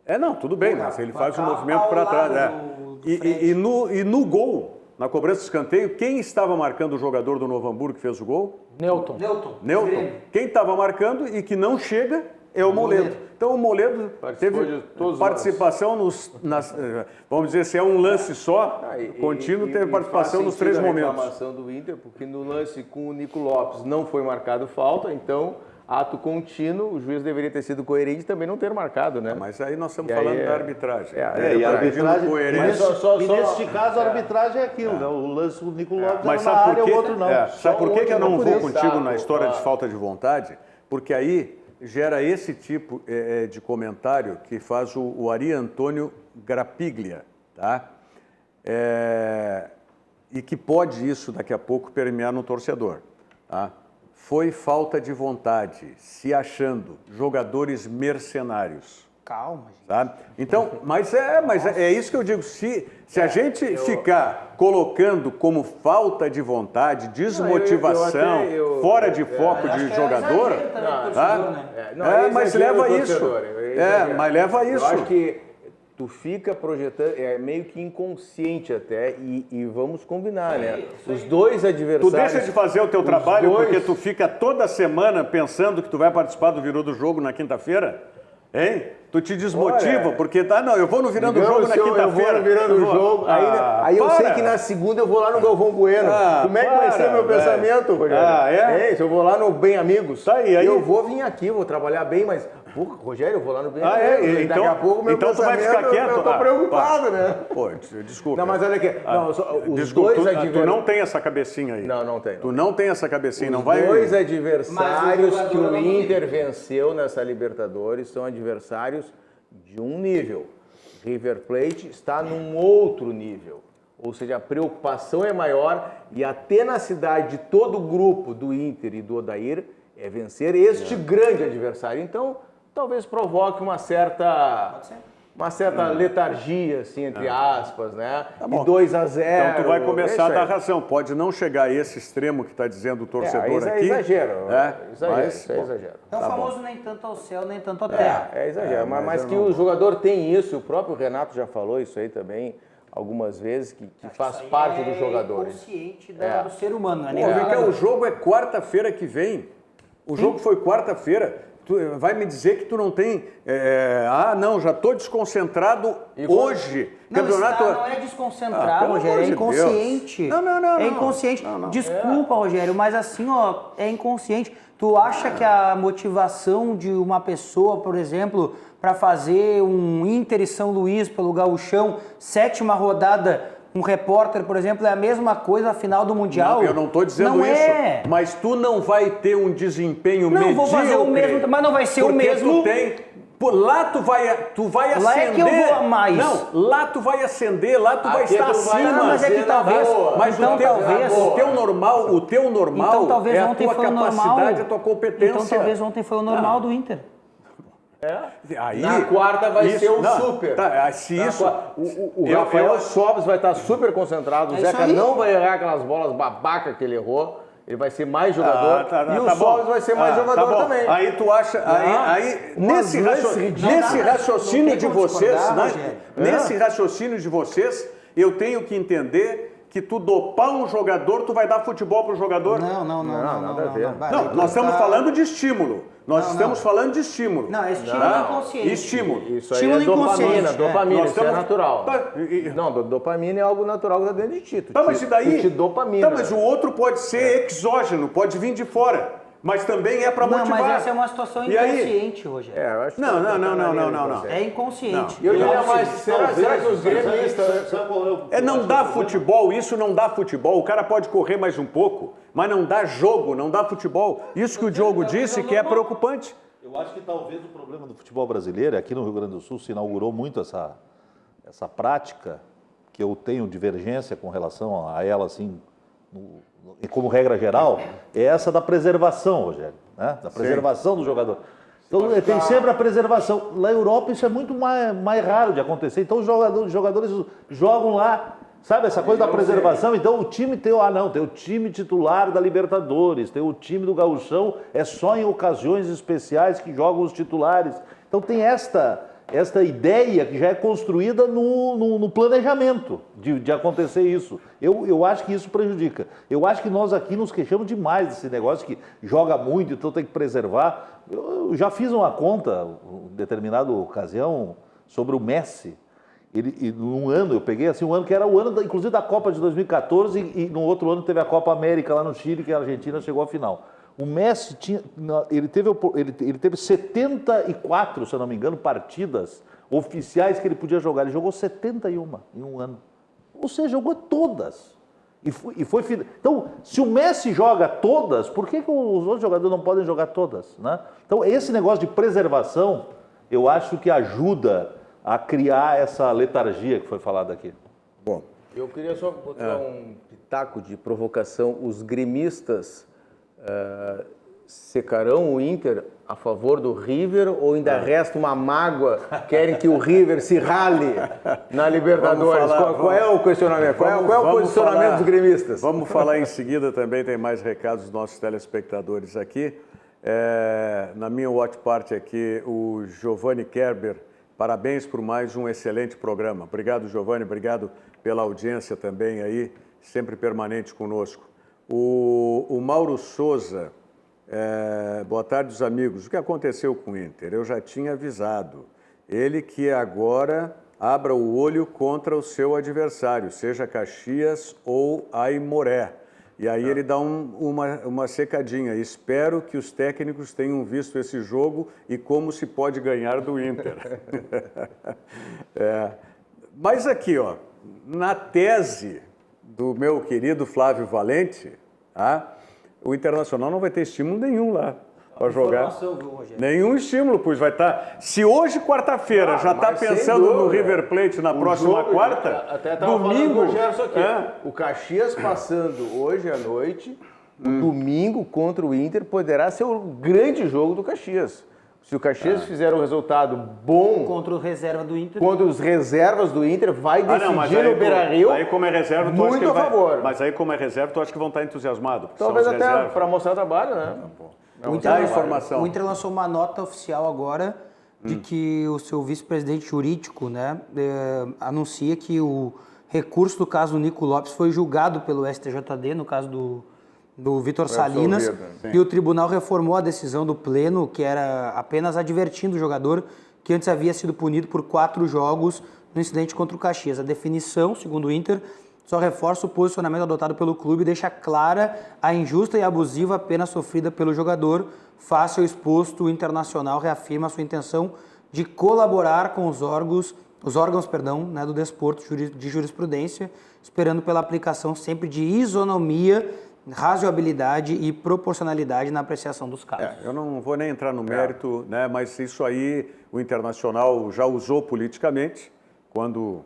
né? Não, tudo bem, mas ele faz um movimento para trás. E no gol, na cobrança de escanteio, quem estava marcando o jogador do Novo Hamburgo que fez o gol? Newton. Newton. Quem estava marcando e que não chega é o Moledo. Então o Moledo teve participação vamos dizer, se é um lance só, contínuo, teve participação nos 3 momentos. A reclamação do Inter, porque no lance com o Nico Lopes não foi marcado falta, então ato contínuo, o juiz deveria ter sido coerente e também não ter marcado, né? Mas aí nós estamos falando da arbitragem. E a arbitragem, coerente. neste caso, a arbitragem é aquilo, né? O lance do Nico Lopes mas era na área, o outro não. Sabe por que eu não vou contigo na história de falta de vontade? Porque aí gera esse tipo de comentário que faz o Ari Antônio Grapiglia, tá? E que pode isso daqui a pouco permear no torcedor, tá? Foi falta de vontade, se achando jogadores mercenários. Calma, gente. Sabe? Então, mas é isso que eu digo. Se a gente ficar colocando como falta de vontade, desmotivação, fora de foco de jogador, mas leva isso. Mas leva isso. Eu acho que tu fica projetando, é meio que inconsciente até, e vamos combinar, né? Os dois adversários... Tu deixa de fazer o teu trabalho porque tu fica toda semana pensando que tu vai participar do Virou do Jogo na quinta-feira? Hein? Tu te desmotiva, porque eu vou no Virando o Jogo na quinta-feira. Eu vou no Virando o Jogo, aí eu sei que na segunda eu vou lá no Galvão Bueno. Como é que vai ser meu pensamento, Rogério? Se eu vou lá no Bem Amigos, eu vou vir aqui, vou trabalhar bem, mas... Pô, Rogério, eu vou lá no Bem Amigos. Daqui a pouco meu pensamento, tu vai ficar quieto. Eu tô preocupado, né? Pô, desculpa. Não, mas olha aqui. Os dois adversários... Tu não tem essa cabecinha aí. Não tenho. Tu não tem essa cabecinha, não vai... Os dois adversários que o Inter venceu nessa Libertadores são adversários de um nível. River Plate está num outro nível. Ou seja, a preocupação é maior e a tenacidade de todo o grupo do Inter e do Odair é vencer este grande adversário. Então, talvez provoque uma certa letargia, assim, entre aspas, né? Tá bom. E 2-0. Então tu vai começar a dar razão. Pode não chegar a esse extremo que está dizendo o torcedor aqui. Exagero. Isso é exagero. É o famoso nem tanto ao céu, nem tanto à terra. É exagero. Mas que o jogador tem isso, o próprio Renato já falou isso aí também algumas vezes, que faz parte dos jogadores. Consciente do ser humano, né? O jogo é quarta-feira que vem. O jogo foi quarta-feira. Tu vai me dizer que tu não tem... já estou desconcentrado hoje. Não, não é desconcentrado, Rogério, é inconsciente. Não. É inconsciente. Desculpa, Rogério, mas assim, é inconsciente. Tu acha que a motivação de uma pessoa, por exemplo, para fazer um Inter e São Luís pelo Gauchão, 7ª rodada... Um repórter, por exemplo, é a mesma coisa na final do Mundial? Não, eu não estou dizendo isso. Mas tu não vai ter um desempenho medíocre. Não, vou fazer o mesmo, mas não vai ser o mesmo. Lá tu vai acender. Lá é que eu vou a mais. Não, lá tu vai acender, lá tu vai estar acima. Mas é que talvez. Mas então, o teu normal então, talvez é a ontem tua foi capacidade, a tua competência. Então talvez ontem foi o normal do Inter. Aí, na quarta vai ser um super. O Rafael Sobis vai estar super concentrado. O Zeca não vai errar aquelas bolas babaca que ele errou. Ele vai ser mais jogador. E o Sobis vai ser mais jogador também. Aí tu acha... Nesse raciocínio de vocês... Nesse raciocínio de vocês, eu tenho que entender... que tu dopar um jogador, tu vai dar futebol pro jogador? Não, nada a ver. Não, nós estamos falando de estímulo. Nós estamos falando de estímulo. Não, é estímulo inconsciente. Estímulo. Isso aí é dopamina, isso é natural. Não, dopamina é algo natural que está dentro de ti. Mas e daí? Tu te dopamina. Mas o outro pode ser exógeno, pode vir de fora. Mas também é para motivar. Não, mas essa é uma situação inconsciente, Rogério. Eu acho que não. É inconsciente. Eu diria mais, será que os gremistas... Não dá futebol, isso não dá futebol. O cara pode correr mais um pouco, mas não dá jogo, não dá futebol. Isso que o Diogo disse que é preocupante. Eu acho que talvez o problema do futebol brasileiro, aqui no Rio Grande do Sul se inaugurou muito essa prática, que eu tenho divergência com relação a ela, assim... E como regra geral, é essa da preservação, Rogério, né? Da preservação do jogador. Então tem sempre a preservação. Na Europa isso é muito mais raro de acontecer. Então os jogadores jogam lá, sabe, essa coisa da preservação. Então o time tem o time titular da Libertadores, tem o time do Gauchão, é só em ocasiões especiais que jogam os titulares. Então tem esta esta ideia que já é construída no planejamento de acontecer isso. Eu acho que isso prejudica. Eu acho que nós aqui nos queixamos demais desse negócio que joga muito, então tem que preservar. Eu já fiz uma conta, em determinada ocasião, sobre o Messi. Num ano, eu peguei assim, um ano que era o ano, inclusive, da Copa de 2014 e no outro ano teve a Copa América lá no Chile, que a Argentina chegou à final. O Messi ele teve 74, se eu não me engano, partidas oficiais que ele podia jogar. Ele jogou 71 em um ano. Ou seja, jogou todas. Então, se o Messi joga todas, por que os outros jogadores não podem jogar todas? Né? Então, esse negócio de preservação, eu acho que ajuda a criar essa letargia que foi falada aqui. Bom, eu queria só botar um pitaco de provocação. Os gremistas secarão o Inter a favor do River ou ainda resta uma mágoa? Querem que o River se rale na Libertadores? Qual é o questionamento? Qual é o posicionamento dos gremistas? Vamos falar em seguida também, tem mais recados dos nossos telespectadores aqui. Na minha watch party aqui, o Giovanni Kerber, parabéns por mais um excelente programa. Obrigado, Giovanni, obrigado pela audiência também aí, sempre permanente conosco. O Mauro Souza, boa tarde, os amigos. O que aconteceu com o Inter? Eu já tinha avisado. Ele que agora abra o olho contra o seu adversário, seja Caxias ou Aimoré. E aí ele dá uma secadinha. Espero que os técnicos tenham visto esse jogo e como se pode ganhar do Inter. Mas aqui, ó, na tese do meu querido Flávio Valente, o Internacional não vai ter estímulo nenhum lá para jogar. Nenhum estímulo, pois vai estar... Se hoje, quarta-feira, já está pensando no River Plate na próxima quarta, até domingo... O Caxias passando hoje à noite, domingo contra o Inter, poderá ser o grande jogo do Caxias. Se o Caxias fizer um resultado bom... Contra o reserva do Inter. Contra os reservas do Inter, vai decidir no Beira-Rio. Aí como é reserva, tu muito a favor. Mas aí como é reserva, tu acha que vão estar entusiasmados? Talvez até para mostrar trabalho, né? O Inter lançou uma nota oficial agora de que o seu vice-presidente jurídico, né, anuncia que o recurso do caso do Nico Lopes foi julgado pelo STJD, no caso do Vitor Salinas, e o tribunal reformou a decisão do pleno, que era apenas advertindo o jogador que antes havia sido punido por 4 jogos no incidente contra o Caxias. A definição, segundo o Inter, só reforça o posicionamento adotado pelo clube e deixa clara a injusta e abusiva pena sofrida pelo jogador. Face ao exposto, o Internacional reafirma a sua intenção de colaborar com os órgãos do desporto de jurisprudência, esperando pela aplicação sempre de isonomia, razoabilidade e proporcionalidade na apreciação dos casos. Eu não vou nem entrar no mérito, né, mas isso aí o Internacional já usou politicamente, quando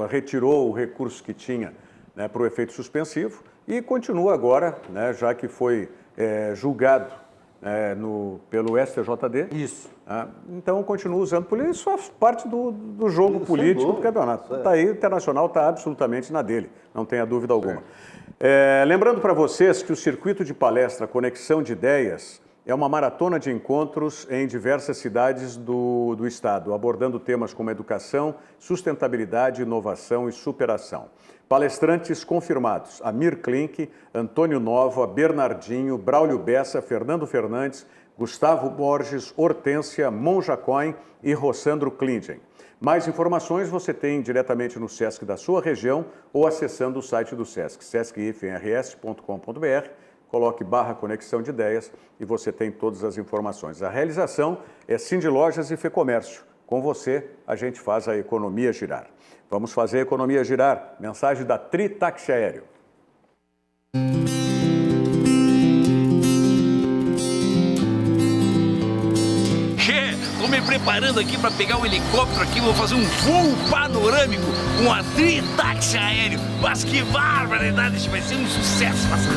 retirou o recurso que tinha, né, para o efeito suspensivo e continua agora, né, já que foi julgado pelo STJD. Isso. Então continua usando, porque isso faz parte do jogo político do campeonato. Está aí, o Internacional está absolutamente na dele, não tenha dúvida alguma. Lembrando para vocês que o circuito de palestra Conexão de Ideias é uma maratona de encontros em diversas cidades do estado, abordando temas como educação, sustentabilidade, inovação e superação. Palestrantes confirmados: Amir Klink, Antônio Nova, Bernardinho, Braulio Bessa, Fernando Fernandes, Gustavo Borges, Hortência, Monja Coin e Rossandro Klinden. Mais informações você tem diretamente no SESC da sua região ou acessando o site do SESC, sesc-rs.com.br. Coloque /Conexão de Ideias e você tem todas as informações. A realização é Cindy Lojas e Fecomércio. Com você, a gente faz a economia girar. Vamos fazer a economia girar. Mensagem da Tri Táxi Aéreo. Estou me preparando aqui para pegar um helicóptero aqui, vou fazer um voo panorâmico com a Tri Táxi Aéreo. Mas que barbaridade, isso vai ser um sucesso, passar.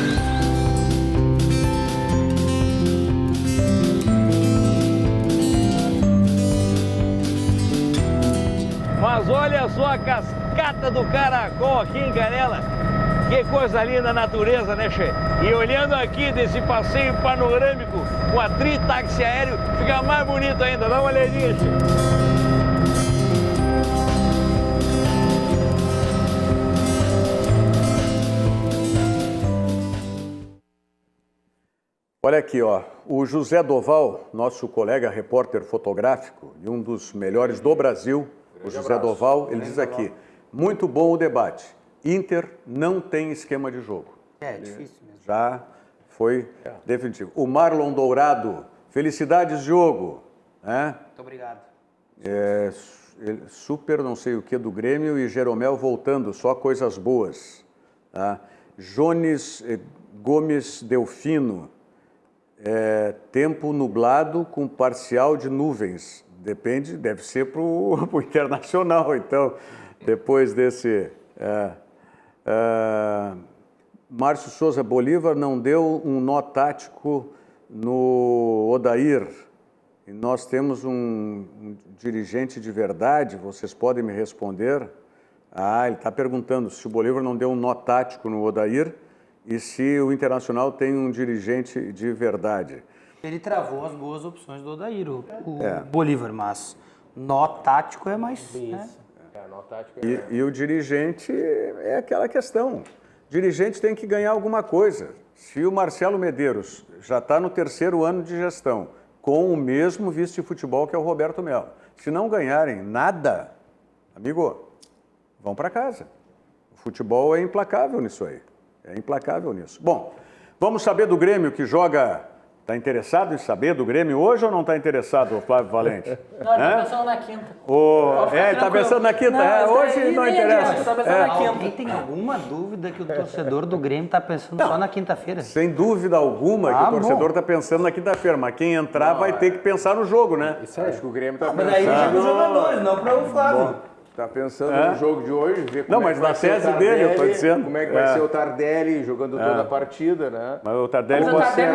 Mas olha só a cascata do Caracol aqui em Canela. Que coisa linda a natureza, né, Che? E olhando aqui desse passeio panorâmico com a Tri Táxi Aéreo, fica mais bonito ainda. Dá uma olhadinha, Che. Olha aqui, ó, o José Doval, nosso colega repórter fotográfico e um dos melhores do Brasil, o José Doval, ele diz aqui, muito bom o debate. Inter não tem esquema de jogo. É difícil mesmo. Já foi definitivo. O Marlon Dourado, felicidades, Diogo. Muito obrigado. Super não sei o que do Grêmio e Jeromel voltando, só coisas boas. Tá? Jones Gomes Delfino, tempo nublado com parcial de nuvens. Depende, deve ser para o Internacional, então, depois desse... Márcio Souza Bolívar não deu um nó tático no Odair. E nós temos um dirigente de verdade, vocês podem me responder? Ele está perguntando se o Bolívar não deu um nó tático no Odair e se o Internacional tem um dirigente de verdade. Ele travou as boas opções do Odair, o Bolívar, mas nó tático é mais... Né? Nó tático E o dirigente é aquela questão. O dirigente tem que ganhar alguma coisa. Se o Marcelo Medeiros já está no 3º ano de gestão, com o mesmo vice de futebol que é o Roberto Melo, se não ganharem nada, amigo, vão para casa. O futebol é implacável nisso aí. É implacável nisso. Bom, vamos saber do Grêmio que joga... Está interessado em saber do Grêmio hoje ou não está interessado, Flávio Valente? Não, ele está pensando na quinta. Ele está pensando na quinta. Hoje não interessa. Está pensando na quinta. Alguém tem alguma dúvida que o torcedor do Grêmio está pensando só na quinta-feira? Sem dúvida alguma que o torcedor está pensando na quinta-feira, mas quem entrar vai ter que pensar no jogo, né? Isso acho que o Grêmio está Mas daí pensando. para os jogadores, não para o Flávio. Está pensando no jogo de hoje, ver como Não, mas é que vai na ser o tese Tardelli, dele, eu estou dizendo. Como é que vai ser o Tardelli jogando toda a partida, né? Mas o Tardelli Mas o Tardelli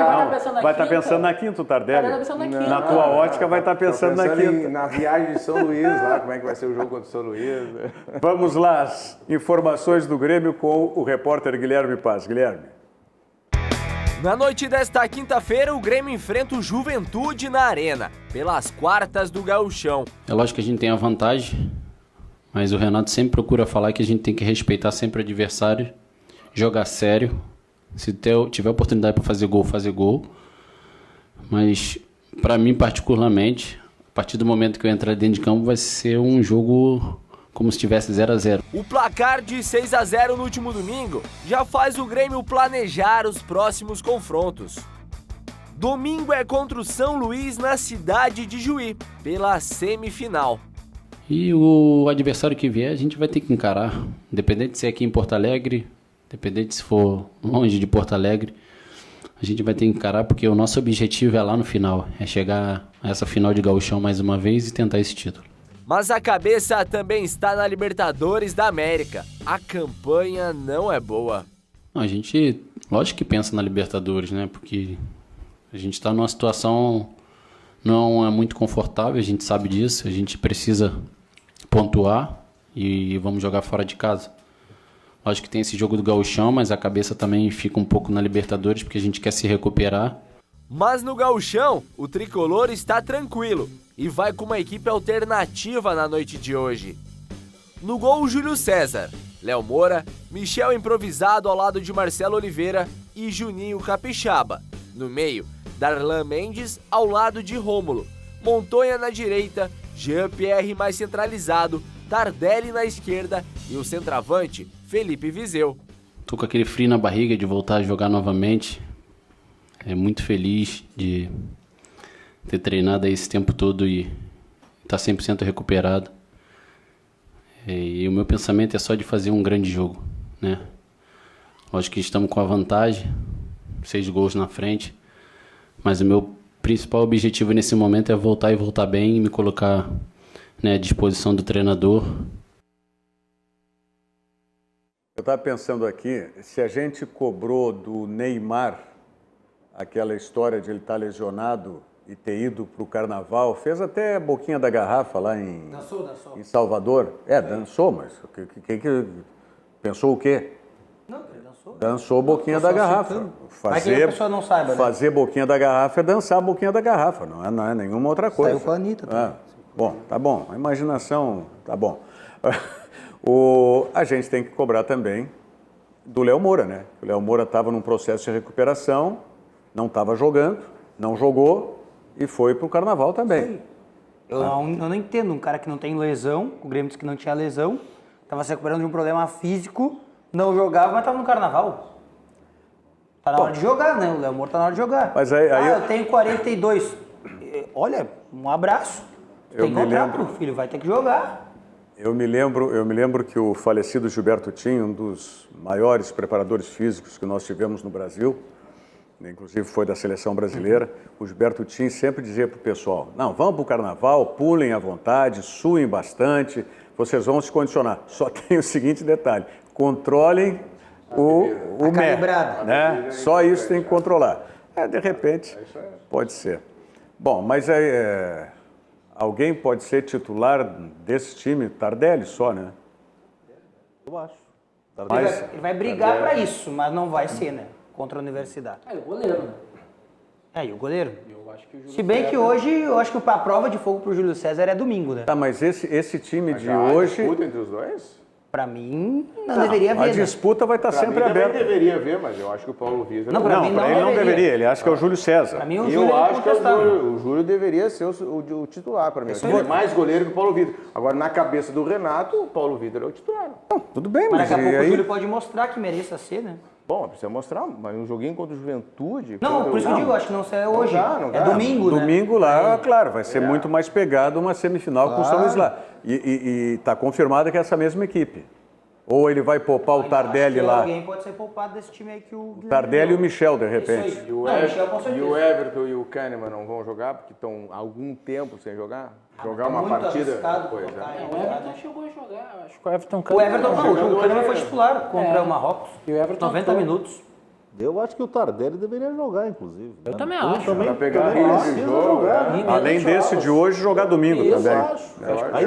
vai estar pensando na quinta, o Tardelli. Ele tá pensando na quinta. Na tua ótica vai estar pensando na quinta. Na viagem de São Luís, lá, como é que vai ser o jogo contra o São Luís. Né? Vamos lá, as informações do Grêmio com o repórter Guilherme Paz. Guilherme. Na noite desta quinta-feira, o Grêmio enfrenta o Juventude na Arena, pelas quartas do Gauchão. É lógico que a gente tem a vantagem, mas o Renato sempre procura falar que a gente tem que respeitar sempre o adversário, jogar sério. Se tiver oportunidade para fazer gol. Mas, para mim, particularmente, a partir do momento que eu entrar dentro de campo, vai ser um jogo como se tivesse 0-0. O placar de 6-0 no último domingo já faz o Grêmio planejar os próximos confrontos. Domingo é contra o São Luís na cidade de Juí, pela semifinal. E o adversário que vier, a gente vai ter que encarar. Independente de ser aqui em Porto Alegre, independente se for longe de Porto Alegre, a gente vai ter que encarar porque o nosso objetivo é lá no final. É chegar a essa final de Gauchão mais uma vez e tentar esse título. Mas a cabeça também está na Libertadores da América. A campanha não é boa. A gente, lógico que pensa na Libertadores, né? Porque a gente está numa situação não é muito confortável, a gente sabe disso. A gente precisa pontuar e vamos jogar fora de casa. Lógico que tem esse jogo do Gauchão, mas a cabeça também fica um pouco na Libertadores porque a gente quer se recuperar. Mas no Gauchão, o tricolor está tranquilo e vai com uma equipe alternativa na noite de hoje. No gol, Júlio César, Léo Moura, Michel improvisado ao lado de Marcelo Oliveira e Juninho Capixaba. No meio, Darlan Mendes ao lado de Rômulo, Montoya na direita, Jean-Pierre mais centralizado, Tardelli na esquerda e o centroavante, Felipe Viseu. Tô com aquele frio na barriga de voltar a jogar novamente. É muito feliz de ter treinado aí esse tempo todo e estar 100% recuperado. E o meu pensamento é só de fazer um grande jogo, né? Lógico que estamos com a vantagem, 6 gols na frente, mas o meu principal objetivo nesse momento é voltar e voltar bem e me colocar, né, à disposição do treinador. Eu estava pensando aqui, se a gente cobrou do Neymar aquela história de ele estar lesionado e ter ido para o Carnaval, fez até boquinha da garrafa lá em Salvador. Dançou, mas que pensou o quê? Não, ele dançou. Dançou boquinha da garrafa. Mas que a pessoa não saiba, né? Fazer boquinha da garrafa é dançar a boquinha da garrafa, não é nenhuma outra coisa. Saiu com a Anitta também. Bom, tá bom, a imaginação tá bom. A gente tem que cobrar também do Léo Moura, né? O Léo Moura estava num processo de recuperação, não estava jogando, não jogou e foi para o Carnaval também. Eu não entendo um cara que não tem lesão, o Grêmio disse que não tinha lesão, estava se recuperando de um problema físico, não jogava, mas estava no Carnaval. Tá na hora de jogar, né? O Léo Moura tá na hora de jogar. Mas aí eu tenho 42. Olha, um abraço. Tem contrato, filho, vai ter que jogar. Eu me lembro que o falecido Gilberto Tim, um dos maiores preparadores físicos que nós tivemos no Brasil, inclusive foi da seleção brasileira, o Gilberto Tim sempre dizia para o pessoal, não, vamos para o Carnaval, pulem à vontade, suem bastante, vocês vão se condicionar. Só tem o seguinte detalhe, controlem o calibrado, né? Só isso tem que controlar. De repente, pode ser. Bom, mas alguém pode ser titular desse time, Tardelli só, né? Eu acho. Ele vai brigar para isso, mas não vai ser, né? Contra a Universidade. O goleiro, né? E o goleiro? Eu acho que o Júlio Se bem César... que hoje, eu acho que a prova de fogo pro Júlio César é domingo, né? Tá, mas esse time de hoje... disputa entre os dois? Pra mim, não deveria haver. A disputa vai estar sempre aberta. Deveria haver, mas eu acho que o Paulo Vitor... Não, pra mim pra ele não deveria. Ele acha que é o Júlio César. Pra mim, o Júlio Eu é acho que o Júlio deveria ser o titular para mim. Ele é mais goleiro que o Paulo Vitor. Agora, na cabeça do Renato, o Paulo Vitor é o titular. Não, tudo bem, Mas mas daqui a pouco aí... o Júlio pode mostrar que mereça ser, né? Bom, precisa mostrar, mas um joguinho contra o Juventude... Não, por isso que eu digo, acho que não é hoje. Não dá. É domingo, né? Domingo lá, claro, vai ser muito mais pegado uma semifinal com o São Luís lá. E está confirmado que é essa mesma equipe. Ou ele vai poupar o Tardelli lá. Alguém pode ser poupado desse time aí que o... Tardelli e o Michel, de repente. Isso aí. Michel, com certeza. E o Everton e o Kahneman não vão jogar, porque estão há algum tempo sem jogar? Jogar uma muito partida... arriscado, Pois O Everton chegou a jogar. Acho que o Everton... O Everton não, o Kahneman foi titular contra o Marrocos. E o Everton 90 minutos. Eu acho que o Tardelli deveria jogar, inclusive. Eu também acho. Para pegar ritmo de jogo. Além desse de hoje, jogar domingo também.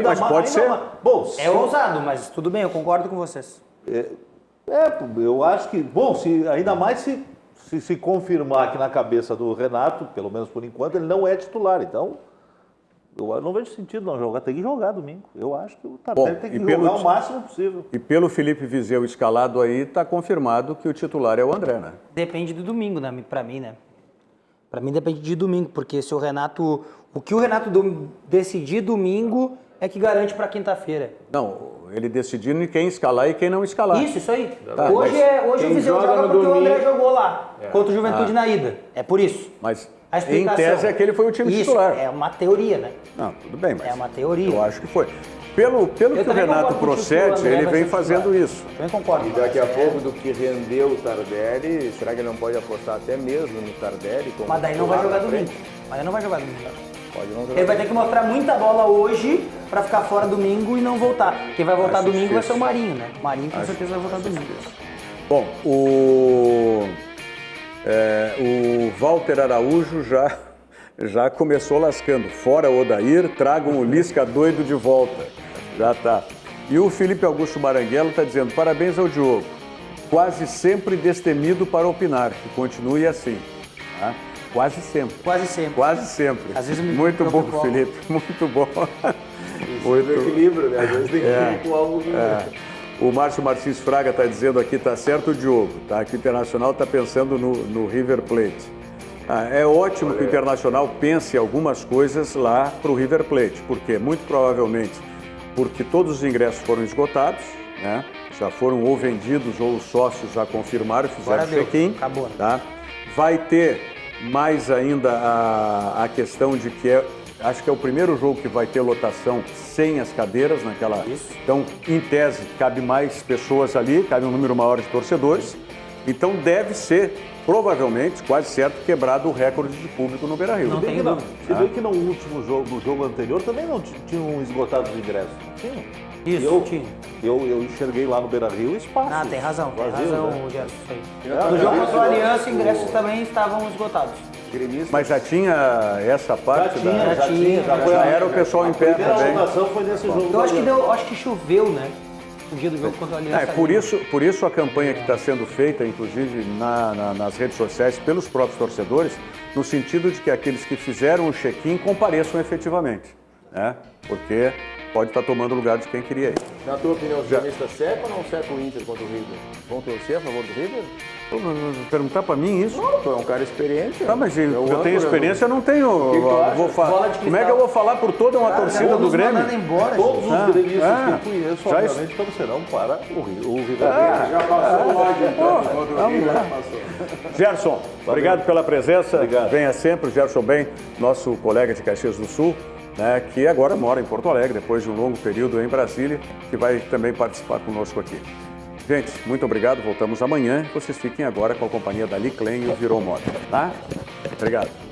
Mas pode ser. Bom, É ousado, mas tudo bem, eu concordo com vocês. Eu acho que, bom, ainda mais se confirmar que na cabeça do Renato, pelo menos por enquanto, ele não é titular. Então, eu não vejo sentido não jogar, tem que jogar domingo. Eu acho que o Tardelli tem que jogar o máximo possível. E pelo Felipe Viseu escalado aí, está confirmado que o titular é o André, né? Depende do domingo, né? Pra mim, né? Pra mim depende de domingo, porque se o Renato... O que o Renato decidir domingo é que garante pra quinta-feira. Não, ele decidindo quem escalar e quem não escalar. Isso aí. Tá, hoje o Viseu joga porque o André jogou lá, contra o Juventude na ida. É por isso. Mas A em explicação. tese aquele foi o time Isso, titular. é uma teoria, né? Não, tudo bem, mas É uma teoria. eu acho que foi. Pelo que o também Renato concordo contigo que o procede, André ele vai vem ser fazendo titular. isso. Também concordo. E daqui a pouco, do que rendeu o Tardelli, será que ele não pode apostar até mesmo no Tardelli? Como Mas daí não vai titular jogar na domingo. frente? Mas daí não vai jogar domingo. Pode não jogar. Ele vai ter que mostrar muita bola hoje pra ficar fora domingo e não voltar. Quem vai voltar Acho domingo vai difícil. ser o Marinho, né? O Marinho com certeza vai voltar domingo. Bom, o Walter Araújo já começou lascando. Fora o Odair, tragam o Lisca doido de volta. Já tá. E o Felipe Augusto Maranguelo está dizendo, parabéns ao Diogo. Quase sempre destemido para opinar, que continue assim. Tá? Quase sempre. Quase sempre. Quase sempre. Às vezes me muito bom, preocupo. Felipe. Muito bom. O equilíbrio, né? Às vezes tem que ir com algo... O Márcio Martins Fraga está dizendo aqui, tá certo o Diogo, tá? Que o Internacional está pensando no River Plate. É ótimo que o Internacional pense algumas coisas lá para o River Plate, porque muito provavelmente porque todos os ingressos foram esgotados, né? Já foram ou vendidos ou os sócios já confirmaram, fizeram check-in. Acabou. Tá? Vai ter mais ainda a questão de que acho que é o primeiro jogo que vai ter lotação sem as cadeiras naquela. Então, em tese, cabe mais pessoas ali, cabe um número maior de torcedores. Então, deve ser, provavelmente, quase certo, quebrado o recorde de público no Beira-Rio. Não tem dúvida. Se bem que no último jogo, no jogo anterior, também não tinham esgotado os ingressos. Tinha. Isso, tinha. Eu enxerguei lá no Beira-Rio espaço. Ah, tem razão, vazio, Gerson. né? Isso aí. No jogo contra o Aliança, ingressos também estavam esgotados. Mas já tinha essa parte? Já tinha. Já era o pessoal em pé A primeira também. votação foi nesse jogo. Eu acho que choveu, né? O dia do jogo contra o Aliança. Por isso a campanha que está sendo feita, inclusive nas redes sociais, pelos próprios torcedores, no sentido de que aqueles que fizeram o check-in compareçam efetivamente, né? Porque pode estar tomando o lugar de quem queria ir. Na tua opinião, os jornalistas secam ou não secam o Inter contra o River? Vão torcer a favor do River? Perguntar pra mim isso? Não, tu é um cara experiente. Tá, mas eu tenho experiência, eu não tenho. Como é que eu vou falar por toda uma torcida do Grêmio? Todos os gremistas que eu conheço, obviamente, torcerão para o River. Já passou o ódio, então. Gerson, obrigado pela presença. Venha sempre, o Gerson Bem, nosso colega de Caxias do Sul, né, que agora mora em Porto Alegre, depois de um longo período em Brasília, que vai também participar conosco aqui. Gente, muito obrigado, voltamos amanhã. Vocês fiquem agora com a companhia da Liclen e o Virou Moda, tá? Obrigado.